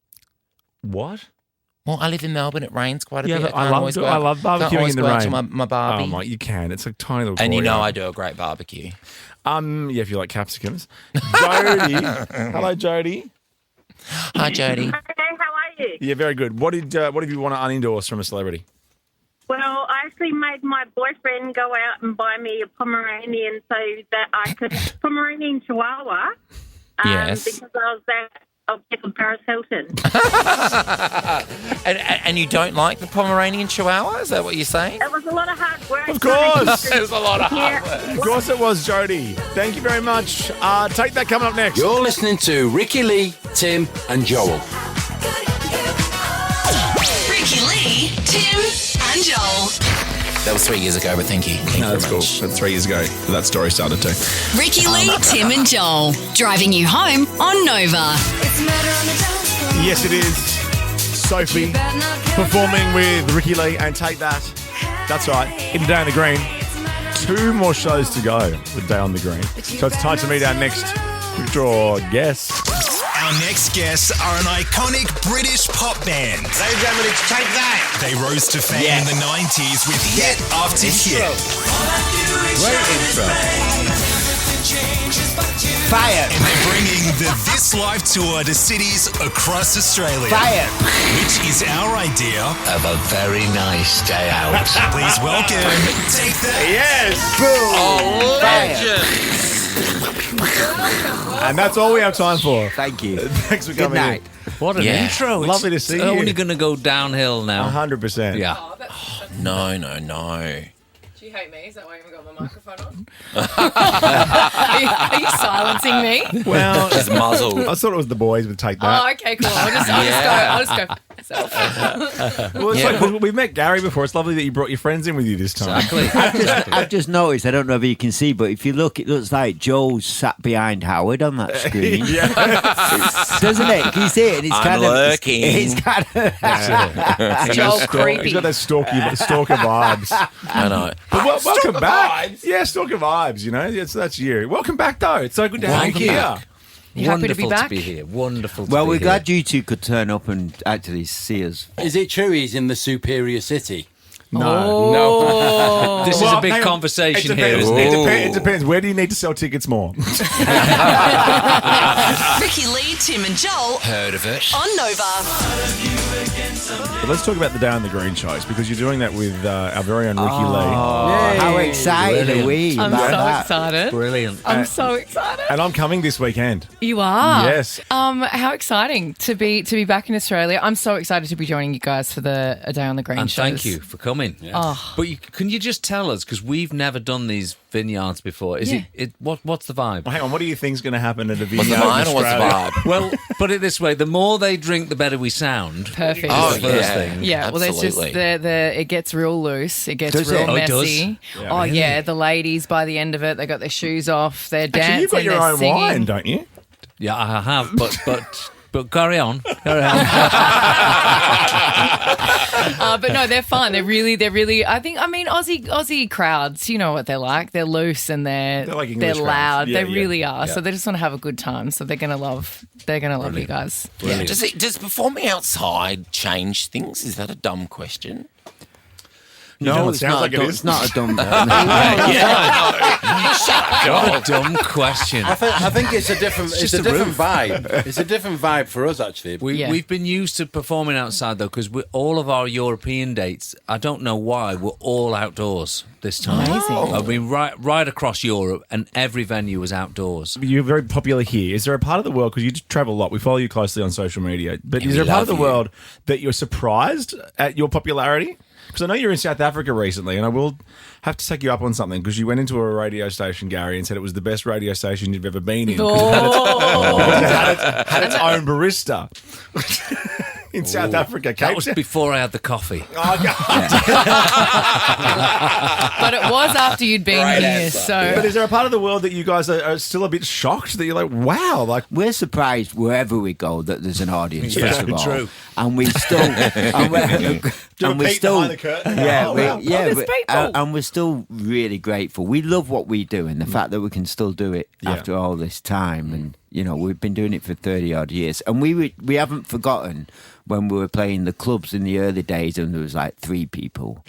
Speaker 1: What?
Speaker 2: Well, I live in Melbourne. It rains quite a bit.
Speaker 1: But I love barbecuing in the rain.
Speaker 2: To my barbie.
Speaker 1: Oh my, you can. It's a tiny little.
Speaker 2: And you know
Speaker 1: courtyard.
Speaker 2: I do a great barbecue.
Speaker 1: Yeah, if you like capsicums. Jody, hello, Jody.
Speaker 2: Hi, Jody.
Speaker 18: Hey, how are you?
Speaker 1: Yeah, very good. What have you want to unendorse from a celebrity?
Speaker 18: Well, I actually made my boyfriend go out and buy me a Pomeranian so that I could Pomeranian Chihuahua.
Speaker 2: Yes.
Speaker 18: Because I was that object of Paris Hilton.
Speaker 2: and you don't like the Pomeranian Chihuahua? Is that what you're saying?
Speaker 18: It was a lot of hard work.
Speaker 1: Of course.
Speaker 2: It was a lot of hard work.
Speaker 1: Of course it was, Jody. Thank you very much. Take that coming up next.
Speaker 4: You're listening to Ricki Lee, Tim and Joel.
Speaker 3: Ricki Lee, Tim and Joel.
Speaker 2: That was 3 years ago, but thank you.
Speaker 1: No, that's cool. That's 3 years ago that story started too.
Speaker 3: Ricki Lee, Tim and Joel. Driving you home on Nova.
Speaker 1: Yes, it is. Sophie performing with Ricki Lee and Take That. That's right. In Day on the Green. 2 more shows to go with Day on the Green. So it's time to meet our next quick draw guest.
Speaker 19: Our next guests are an iconic British pop band.
Speaker 5: Ladies and gentlemen, it's Take That.
Speaker 19: They rose to fame in the 90s with hit after hit.
Speaker 5: Great intro.
Speaker 19: Fire. And they're bringing the This Live tour to cities across Australia.
Speaker 5: Fire.
Speaker 19: Which is our idea
Speaker 4: of a very nice day out.
Speaker 19: Please welcome Take That.
Speaker 1: Yes.
Speaker 2: Oh, legend.
Speaker 1: And that's all we have time for.
Speaker 20: Thank you.
Speaker 1: Thanks for
Speaker 20: Good
Speaker 1: coming
Speaker 20: night.
Speaker 15: What an intro.
Speaker 1: Lovely to see you.
Speaker 15: It's only going to go downhill now.
Speaker 1: 100%.
Speaker 15: Yeah.
Speaker 2: No.
Speaker 10: Do you hate me? Is that why I haven't got my microphone on? are you silencing me?
Speaker 1: Well,
Speaker 2: she's muzzled.
Speaker 1: I thought it was the boys would Take That.
Speaker 10: Oh, okay, cool. I'll just go for myself.
Speaker 1: Well, it's like we've met Gary before. It's lovely that you brought your friends in with you this time.
Speaker 15: Exactly.
Speaker 20: I've just noticed, I don't know if you can see, but if you look, it looks like Joe's sat behind Howard on that screen. Doesn't it? Can you see it? It's
Speaker 2: I'm lurking.
Speaker 20: It's kind of...
Speaker 10: Joel creepy.
Speaker 1: He's got those stalker vibes.
Speaker 2: I know.
Speaker 1: But welcome back. Yeah, stalker vibes, you know. That's you. Welcome back, though. It's so good to have you here.
Speaker 10: You happy to be
Speaker 15: Wonderful
Speaker 10: back?
Speaker 15: to be here. Wonderful to
Speaker 20: Well,
Speaker 15: be
Speaker 20: we're
Speaker 15: here.
Speaker 20: glad you two could turn up and actually see us.
Speaker 13: Is it true he's in the superior city?
Speaker 10: No.
Speaker 15: This is a big conversation here, isn't it?
Speaker 1: It depends. Where do you need to sell tickets more?
Speaker 3: Ricki Lee, Tim and Joel.
Speaker 4: Heard of it?
Speaker 3: On Nova.
Speaker 1: But let's talk about the Day on the Green shows because you're doing that with our very own Ricki Lee.
Speaker 20: How excited are we
Speaker 10: I'm
Speaker 20: about
Speaker 10: so
Speaker 20: that?
Speaker 10: excited.
Speaker 15: Brilliant.
Speaker 10: I'm so excited.
Speaker 1: And I'm coming this weekend.
Speaker 10: You are?
Speaker 1: Yes.
Speaker 10: How exciting to be back in Australia. I'm so excited to be joining you guys for the A Day on the Green
Speaker 15: And
Speaker 10: shows.
Speaker 15: thank you for coming.
Speaker 10: Oh.
Speaker 15: But can you just tell us, because we've never done these vineyards before, what's the vibe?
Speaker 1: Well, hang on, what do you think's going to happen at a vineyard
Speaker 2: What's the
Speaker 1: in
Speaker 2: vibe or what's the
Speaker 1: Australia?
Speaker 2: vibe?
Speaker 15: Well, put it this way, the more they drink, the better we sound.
Speaker 10: Perfect.
Speaker 2: Oh,
Speaker 15: Is the first
Speaker 2: yeah.
Speaker 15: thing.
Speaker 10: Yeah, well, there's just
Speaker 2: Absolutely.
Speaker 10: it gets real loose. It gets
Speaker 20: Does
Speaker 10: real
Speaker 20: it?
Speaker 15: Oh, it does?
Speaker 10: messy.
Speaker 1: Yeah.
Speaker 10: Oh, yeah. The ladies, by the end of it, they got their shoes off. They're dancing.
Speaker 1: Actually, you've got your
Speaker 10: they're
Speaker 1: own
Speaker 10: singing.
Speaker 1: wine, don't you?
Speaker 15: Yeah, I have, but carry on. Carry on.
Speaker 10: But no, they're fun. They're really. Aussie crowds, you know what they're like. They're loose and they're
Speaker 1: like English crowds.
Speaker 10: loud.
Speaker 1: Yeah,
Speaker 10: they
Speaker 1: yeah.
Speaker 10: really are.
Speaker 1: Yeah.
Speaker 10: So they just want to have a good time. So they're gonna love you guys.
Speaker 15: Brilliant.
Speaker 2: Does performing outside change things? Is that a dumb question?
Speaker 1: No, it
Speaker 20: it's
Speaker 1: sounds
Speaker 20: not
Speaker 1: like it
Speaker 20: dumb-
Speaker 1: is.
Speaker 20: It's not a dumb...
Speaker 2: Shut up,
Speaker 15: What a dumb question.
Speaker 13: I think it's a different. It's
Speaker 15: just
Speaker 13: a
Speaker 15: a
Speaker 13: different
Speaker 15: roof.
Speaker 13: vibe. It's a different vibe for us actually.
Speaker 15: We've been used to performing outside, though, because all of our European dates, I don't know why, we're all outdoors this time.
Speaker 10: Amazing.
Speaker 15: I mean, right across Europe, and every venue was outdoors.
Speaker 1: You're very popular here. Is there a part of the world, because you just travel a lot, we follow you closely on social media, but is there a part of the world that you're surprised at your popularity? Because I know you're in South Africa recently, and I will have to take you up on something, because you went into a radio station, Gary, and said it was the best radio station you've ever been in. 'cause it had its own barista. in South Africa.
Speaker 15: That was before I had the coffee.
Speaker 1: Oh, God.
Speaker 10: But it was after you'd been
Speaker 2: Great
Speaker 10: here,
Speaker 2: answer.
Speaker 10: so...
Speaker 1: But is there a part of the world that you guys are still a bit shocked that you're like, wow, like
Speaker 20: We're surprised wherever we go that there's an audience.
Speaker 1: Yeah,
Speaker 20: first of all,
Speaker 15: true.
Speaker 20: and we still, and we're
Speaker 1: peek behind the curtain?
Speaker 20: yeah,
Speaker 1: Oh,
Speaker 20: we,
Speaker 1: wow.
Speaker 20: yeah,
Speaker 10: there's
Speaker 20: we-
Speaker 10: people.
Speaker 20: and we're still really grateful. We love what we do, and the fact that we can still do it after all this time, and we've been doing it for 30 odd years, and we haven't forgotten when we were playing the clubs in the early days, and there was like 3 people.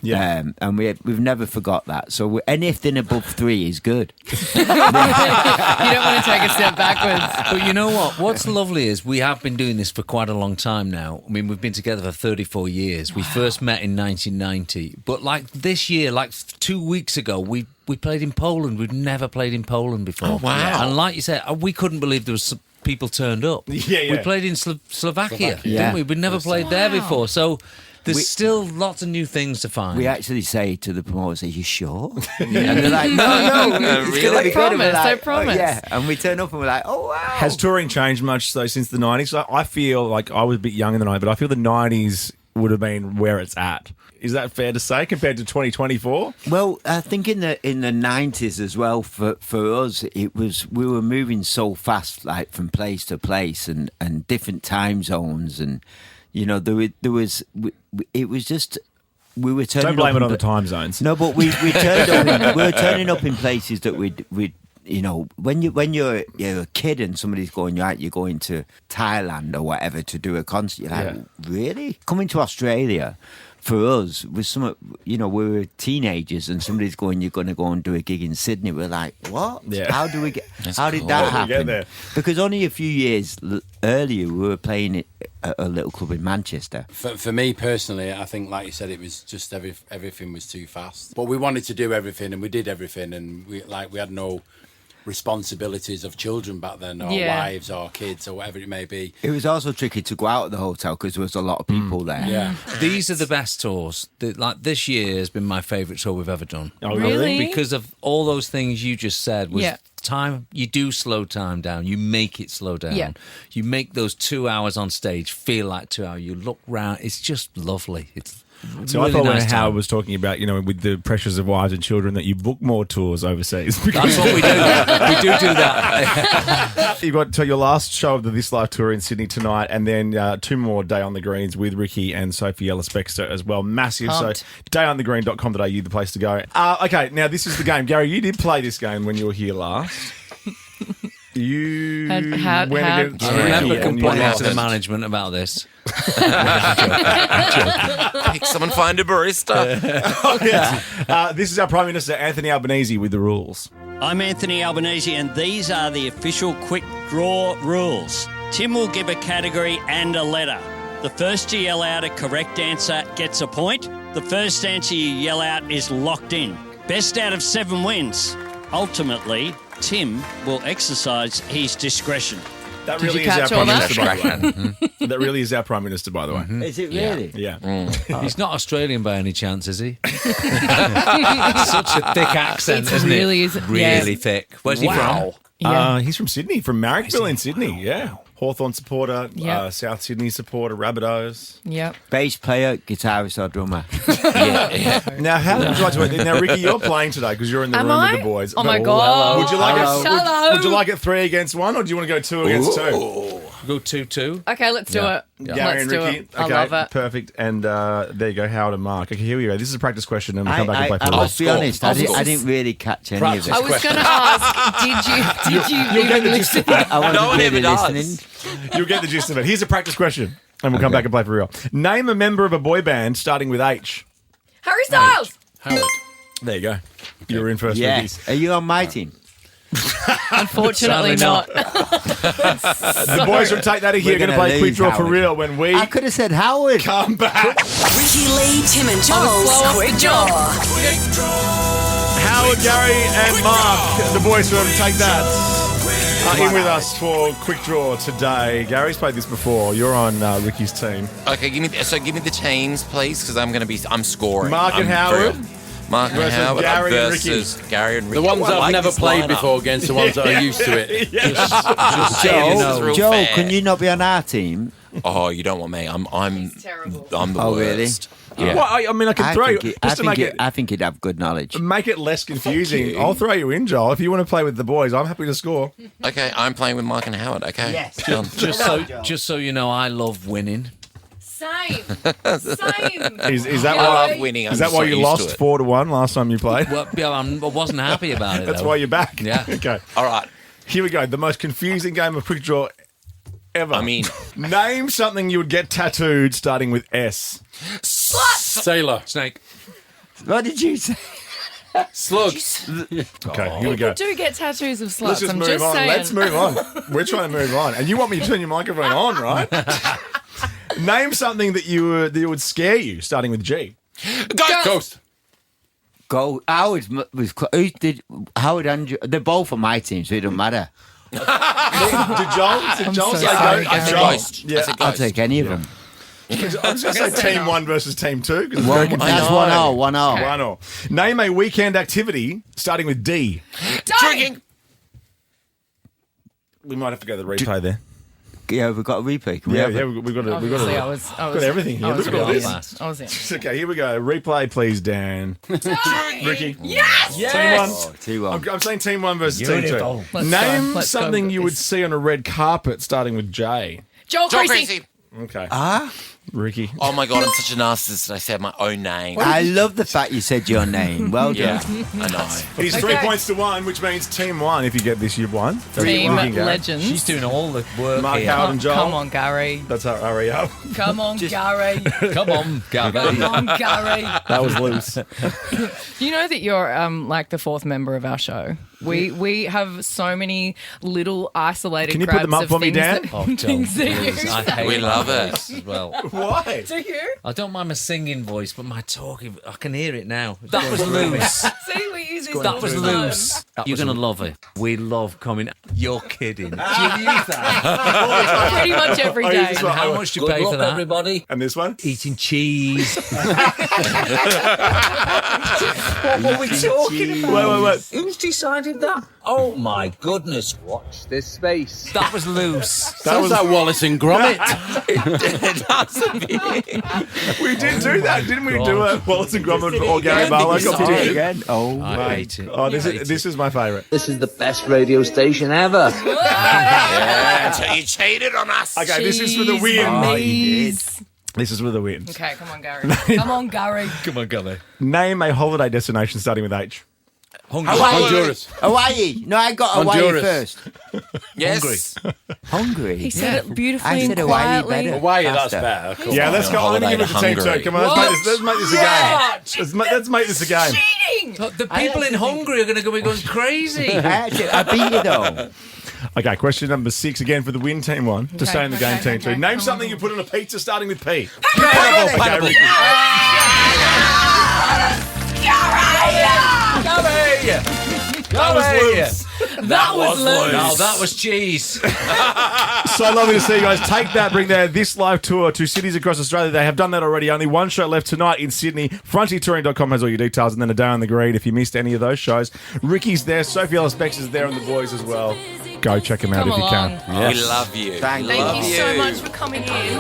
Speaker 1: Yeah.
Speaker 20: And we've never forgot that. So anything above 3 is good.
Speaker 10: You don't want to take a step backwards.
Speaker 15: But you know what? What's lovely is we have been doing this for quite a long time now. I mean, we've been together for 34 years. We first met in 1990. But like this year, like 2 weeks ago, we played in Poland. We'd never played in Poland before.
Speaker 2: Oh, wow.
Speaker 15: And like you said, we couldn't believe there was some people turned up.
Speaker 1: Yeah.
Speaker 15: We played in Slovakia,
Speaker 20: Yeah.
Speaker 15: didn't we? We'd never played there before. So there's still lots of new things to find.
Speaker 20: We actually say to the promoters, "Are you sure?" And they're like, "No, it's
Speaker 2: Really?
Speaker 20: gonna be good." And we're
Speaker 10: Promise, I
Speaker 20: like,
Speaker 10: promise.
Speaker 20: "Oh, yeah." And we turn up and we're like, "Oh wow!"
Speaker 1: Has touring changed much though since the 90s? I feel like I was a bit young in the 90s, but I feel the 90s would have been where it's at. Is that fair to say compared to 2024?
Speaker 20: Well, I think in the 90s as well, for us, we were moving so fast, like from place to place and different time zones, and there was it was just we were turning.
Speaker 1: Don't blame
Speaker 20: up
Speaker 1: it on the time zones.
Speaker 20: No, but we turned up. We were turning up in places that we'd when you're a kid and somebody's going right, you're going to Thailand or whatever to do a concert. You're like, really? Coming to Australia for us was we were teenagers and somebody's going, you're going to go and do a gig in Sydney. We're like, what?
Speaker 1: Yeah.
Speaker 20: How did that
Speaker 1: How did we
Speaker 20: happen?
Speaker 1: get there?
Speaker 20: Because only a few years earlier we were playing at a little club in Manchester.
Speaker 13: For me personally, I think, like you said, it was just everything was too fast. But we wanted to do everything, and we did everything, and we had no responsibilities of children back then, or wives or kids or whatever it may be.
Speaker 20: It was also tricky to go out of the hotel because there was a lot of people there.
Speaker 13: Yeah.
Speaker 15: These are the best tours. Like this year has been my favourite tour we've ever done.
Speaker 1: Oh, really?
Speaker 15: Because of all those things you just said. Time, you do slow time down. You make it slow down.
Speaker 10: Yeah.
Speaker 15: You make those 2 hours on stage feel like 2 hours. You look round. It's just lovely.
Speaker 1: So
Speaker 15: really
Speaker 1: I thought
Speaker 15: nice
Speaker 1: when Howard
Speaker 15: time.
Speaker 1: was talking about, with the pressures of wives and children, that you book more tours overseas.
Speaker 15: That's what we do. We do that.
Speaker 1: You've got your last show of the This Life tour in Sydney tonight, and then 2 more Day on the Greens with Ricki and Sophie Ellis-Bextor as well. Massive.
Speaker 10: Pumped.
Speaker 1: So dayonthegreen.com.au, the place to go. Okay, now this is the game. Gary, you did play this game when you were here last. You went against
Speaker 15: I remember
Speaker 1: Ricki and you
Speaker 15: complaining
Speaker 1: lost.
Speaker 15: to the management about this.
Speaker 2: Someone find a barista.
Speaker 1: This is our Prime Minister, Anthony Albanese, with the rules.
Speaker 21: I'm Anthony Albanese, and these are the official quick draw rules. Tim will give a category and a letter. The first to yell out a correct answer gets a point. The first answer you yell out is locked in. Best out of 7 wins. Ultimately, Tim will exercise his discretion.
Speaker 1: That
Speaker 10: Did
Speaker 1: really
Speaker 10: you
Speaker 1: is our
Speaker 10: catch
Speaker 1: Prime
Speaker 10: all
Speaker 1: Minister,
Speaker 10: that?
Speaker 1: by the way. That really is our Prime Minister, by the way.
Speaker 20: Is it really?
Speaker 1: Yeah.
Speaker 15: He's not Australian by any chance, is he? Such a thick accent, isn't
Speaker 10: really
Speaker 15: it?
Speaker 10: is-
Speaker 15: Really
Speaker 10: yeah.
Speaker 15: thick. Where's he from?
Speaker 10: Yeah.
Speaker 1: He's from Sydney, from Marrickville in Sydney. Yeah. Hawthorn supporter,
Speaker 10: Yep.
Speaker 1: South Sydney supporter, Rabbitohs.
Speaker 10: Yep.
Speaker 20: Bass player, guitarist, or drummer.
Speaker 1: Now, how would you like to work? Now, Ricki, you're playing today because you're in the
Speaker 10: Am
Speaker 1: room
Speaker 10: I?
Speaker 1: with the boys.
Speaker 10: Oh my
Speaker 1: But-
Speaker 10: God.
Speaker 1: Would you like
Speaker 10: Hello.
Speaker 1: it? Would you like it 3 against 1, or do you want to go 2 against 2?
Speaker 15: Go 2-2.
Speaker 10: Okay, let's do it.
Speaker 1: Gary
Speaker 10: Let's
Speaker 1: and
Speaker 10: do
Speaker 1: Ricki.
Speaker 10: it. I love it.
Speaker 1: Perfect. And there you go, Howard and Mark. Okay, here we go. This is a practice question, and we'll come back and play for
Speaker 20: I
Speaker 1: a
Speaker 20: must be honest, I didn't really catch any of it.
Speaker 10: I was going to ask, did you even listen?
Speaker 20: I wasn't
Speaker 2: No one ever
Speaker 20: really
Speaker 2: does.
Speaker 20: listening.
Speaker 1: You'll get the gist of it. Here's a practice question, and we'll come back and play for real. Name a member of a boy band starting with H.
Speaker 10: Harry Styles.
Speaker 15: Howard.
Speaker 1: There you go. You were in first,
Speaker 20: Yes. Are you on my team?
Speaker 10: Unfortunately not.
Speaker 1: The boys from Take That Are here
Speaker 20: We're
Speaker 1: going to
Speaker 20: gonna
Speaker 1: play Quick
Speaker 20: lose,
Speaker 1: Draw for
Speaker 20: Howard.
Speaker 1: real when we
Speaker 20: I could have said Howard.
Speaker 1: come back.
Speaker 3: Ricki Lee, Tim and
Speaker 10: slow
Speaker 3: Joel's
Speaker 10: off
Speaker 3: Quick
Speaker 10: the
Speaker 3: Draw.
Speaker 1: Howard, Gary, and Mark, the boys from Take That, are in with us for Quick Draw today. Gary's played this before. You're on Ricki's team.
Speaker 2: Okay, give me the teams, please, because I'm scoring.
Speaker 1: Mark and
Speaker 2: I'm
Speaker 1: Howard.
Speaker 2: Mark and
Speaker 1: Versus
Speaker 2: Howard
Speaker 1: Gary and
Speaker 2: versus Gary and Ricki.
Speaker 13: The ones
Speaker 2: Oh, I
Speaker 13: I've
Speaker 2: like
Speaker 13: never
Speaker 2: this
Speaker 13: played
Speaker 2: lineup.
Speaker 13: before against the ones that are used to it.
Speaker 1: Yeah.
Speaker 2: Just saying, this is real
Speaker 20: Joe,
Speaker 2: fair.
Speaker 20: can you not be on our team?
Speaker 2: Oh, you don't want me. I'm the
Speaker 20: Oh, really?
Speaker 2: worst. Yeah.
Speaker 1: Well, I mean, I can throw you.
Speaker 20: I think you'd have good knowledge.
Speaker 1: Make it less confusing.
Speaker 2: you.
Speaker 1: I'll throw you in, Joel. If you want to play with the boys, I'm happy to score.
Speaker 2: Okay, I'm playing with Mike and Howard. Okay.
Speaker 20: Yes.
Speaker 2: Done.
Speaker 15: Just so you know, I love winning.
Speaker 10: Same. Same.
Speaker 1: Is that
Speaker 2: I
Speaker 1: why?
Speaker 2: love winning.
Speaker 1: Is that why you lost 4-1 last time you played?
Speaker 15: Well, yeah, I wasn't happy about it.
Speaker 1: That's
Speaker 15: though.
Speaker 1: why you're back.
Speaker 15: Yeah.
Speaker 1: Okay.
Speaker 2: All right.
Speaker 1: Here we go. The most confusing game of quick draw ever.
Speaker 2: I mean,
Speaker 1: name something you would get tattooed starting with S.
Speaker 13: Sailor.
Speaker 15: Snake.
Speaker 20: What did you say?
Speaker 13: Slug.
Speaker 1: Okay, here we go.
Speaker 10: People do get tattoos of sluts.
Speaker 1: Let's just
Speaker 10: I'm
Speaker 1: move
Speaker 10: just
Speaker 1: on.
Speaker 10: saying.
Speaker 1: Let's move on. We're trying to move on. And you want me to turn your microphone on, right? Name something that would scare you starting with G.
Speaker 13: Ghost.
Speaker 20: Go. Howard was. Who did Howard and they're both on my team, so it don't matter.
Speaker 1: Did Joel say
Speaker 10: sorry,
Speaker 1: Ghost?
Speaker 2: I said
Speaker 1: Joel.
Speaker 2: Ghost.
Speaker 1: Yeah,
Speaker 2: I said
Speaker 20: I'll
Speaker 2: Ghost.
Speaker 20: take any of them.
Speaker 1: I was going to say Team 1 versus Team 2.
Speaker 20: That's 1-0. 1-0.
Speaker 1: 1-0. Name a weekend activity starting with D.
Speaker 2: Drinking.
Speaker 1: We might have to go to the replay there.
Speaker 20: Yeah, we've got a replay. Can we
Speaker 1: Yeah,
Speaker 20: have it?
Speaker 1: we've got
Speaker 10: Obviously, I was
Speaker 1: got everything here.
Speaker 10: I was
Speaker 1: Look at all
Speaker 10: really
Speaker 1: this.
Speaker 10: fast. I was in.
Speaker 1: It's okay, here we go. Replay, please, Dan. Ricki.
Speaker 10: Yes!
Speaker 1: Team 1.
Speaker 20: 2-1.
Speaker 1: I'm saying Team 1 versus
Speaker 15: Beautiful.
Speaker 1: Team 2.
Speaker 10: Let's
Speaker 1: Name
Speaker 10: go
Speaker 1: something
Speaker 10: with
Speaker 1: you would
Speaker 10: this.
Speaker 1: see on a red carpet starting with J.
Speaker 10: Joel Creasy.
Speaker 1: Okay. Ricki.
Speaker 2: Oh my God, I'm such a narcissist. I said my own name.
Speaker 20: I love the fact you said your name. Well
Speaker 2: Yeah,
Speaker 20: done.
Speaker 2: I know.
Speaker 1: It's 3 points to 1, which means Team 1. If you get this, you've won.
Speaker 10: Team
Speaker 1: Ricki, go.
Speaker 10: Legends.
Speaker 15: She's doing all the work
Speaker 1: Mark,
Speaker 15: here.
Speaker 1: Howard and Joel.
Speaker 10: Come on, Gary.
Speaker 1: That's our REO.
Speaker 10: Come on, Gary.
Speaker 15: Come on, Gabby.
Speaker 10: Come on, Gary.
Speaker 1: That was loose.
Speaker 10: You know that you're like the fourth member of our show. We have so many little isolated.
Speaker 1: Can you put
Speaker 10: grabs
Speaker 1: them up
Speaker 10: of
Speaker 1: for me,
Speaker 10: things
Speaker 1: Dan?
Speaker 10: that-
Speaker 15: Oh,
Speaker 10: things that
Speaker 15: please.
Speaker 10: you
Speaker 15: I
Speaker 10: say.
Speaker 15: hate
Speaker 2: We
Speaker 15: my
Speaker 2: love
Speaker 15: voice
Speaker 2: it.
Speaker 15: as well.
Speaker 1: Why?
Speaker 10: Do you?
Speaker 15: I don't mind my singing voice, but my talking, I can hear it now. That was loose.
Speaker 10: See, we use this
Speaker 15: That
Speaker 10: all
Speaker 15: was
Speaker 10: the time.
Speaker 15: loose. You're going to love it. We love coming. You're kidding. Do you use that?
Speaker 10: Pretty much every
Speaker 1: I use
Speaker 10: day.
Speaker 1: this
Speaker 15: And
Speaker 1: one.
Speaker 15: how much do you pay for that?
Speaker 17: everybody.
Speaker 1: And this one?
Speaker 15: Eating cheese.
Speaker 17: What were we talking about?
Speaker 1: Wait.
Speaker 17: Who's decided that? Oh my goodness!
Speaker 12: Watch this space.
Speaker 15: That was loose.
Speaker 1: That was
Speaker 13: that Wallace and Gromit.
Speaker 1: We did do that, didn't we? Do a Wallace and Gromit or Gary Barlow competition
Speaker 20: Again. Oh,
Speaker 15: I hate it.
Speaker 1: Oh, this is my favourite.
Speaker 12: This is the best radio station ever.
Speaker 2: Yeah, until you cheated on us.
Speaker 1: Okay, this is for the win.
Speaker 10: Jeez.
Speaker 1: This is for the win.
Speaker 10: Okay, come on, Gary. Come on, Gary.
Speaker 15: Come on, Gabby.
Speaker 1: Name a holiday destination starting with H.
Speaker 13: Honduras.
Speaker 20: Hawaii. No, I got Hawaii
Speaker 13: Honduras.
Speaker 20: first.
Speaker 2: Yes.
Speaker 20: Hungry.
Speaker 10: He said it beautifully
Speaker 20: I
Speaker 10: and
Speaker 20: said Hawaii
Speaker 10: quietly.
Speaker 20: better.
Speaker 13: Hawaii, that's
Speaker 20: Faster.
Speaker 13: better. Cool.
Speaker 1: Yeah, let's go. I'm going to give it to Team 2. Come on, let's make this a game. Let's make this a game.
Speaker 10: Cheating.
Speaker 15: The people in Hungary are going to be going crazy.
Speaker 20: I beat you though.
Speaker 1: Okay, question number 6 again for the win, Team 1. To stay in the game, Team 2. Name something you put on a pizza starting with P.
Speaker 15: Pineapple.
Speaker 1: Ricki. That was loose.
Speaker 10: That was loose.
Speaker 15: No, that was cheese.
Speaker 1: So lovely to see you guys. Take that, bring this live tour to cities across Australia. They have done that already. Only one show left tonight in Sydney. FrontierTouring.com has all your details, and then a day on the green if you missed any of those shows. Ricki's there, Sophie Ellis-Bex is there, and the boys as well. Go check them out
Speaker 10: Come
Speaker 1: if you can.
Speaker 10: along.
Speaker 2: We love you.
Speaker 20: Thank
Speaker 10: Thank you so much for coming in.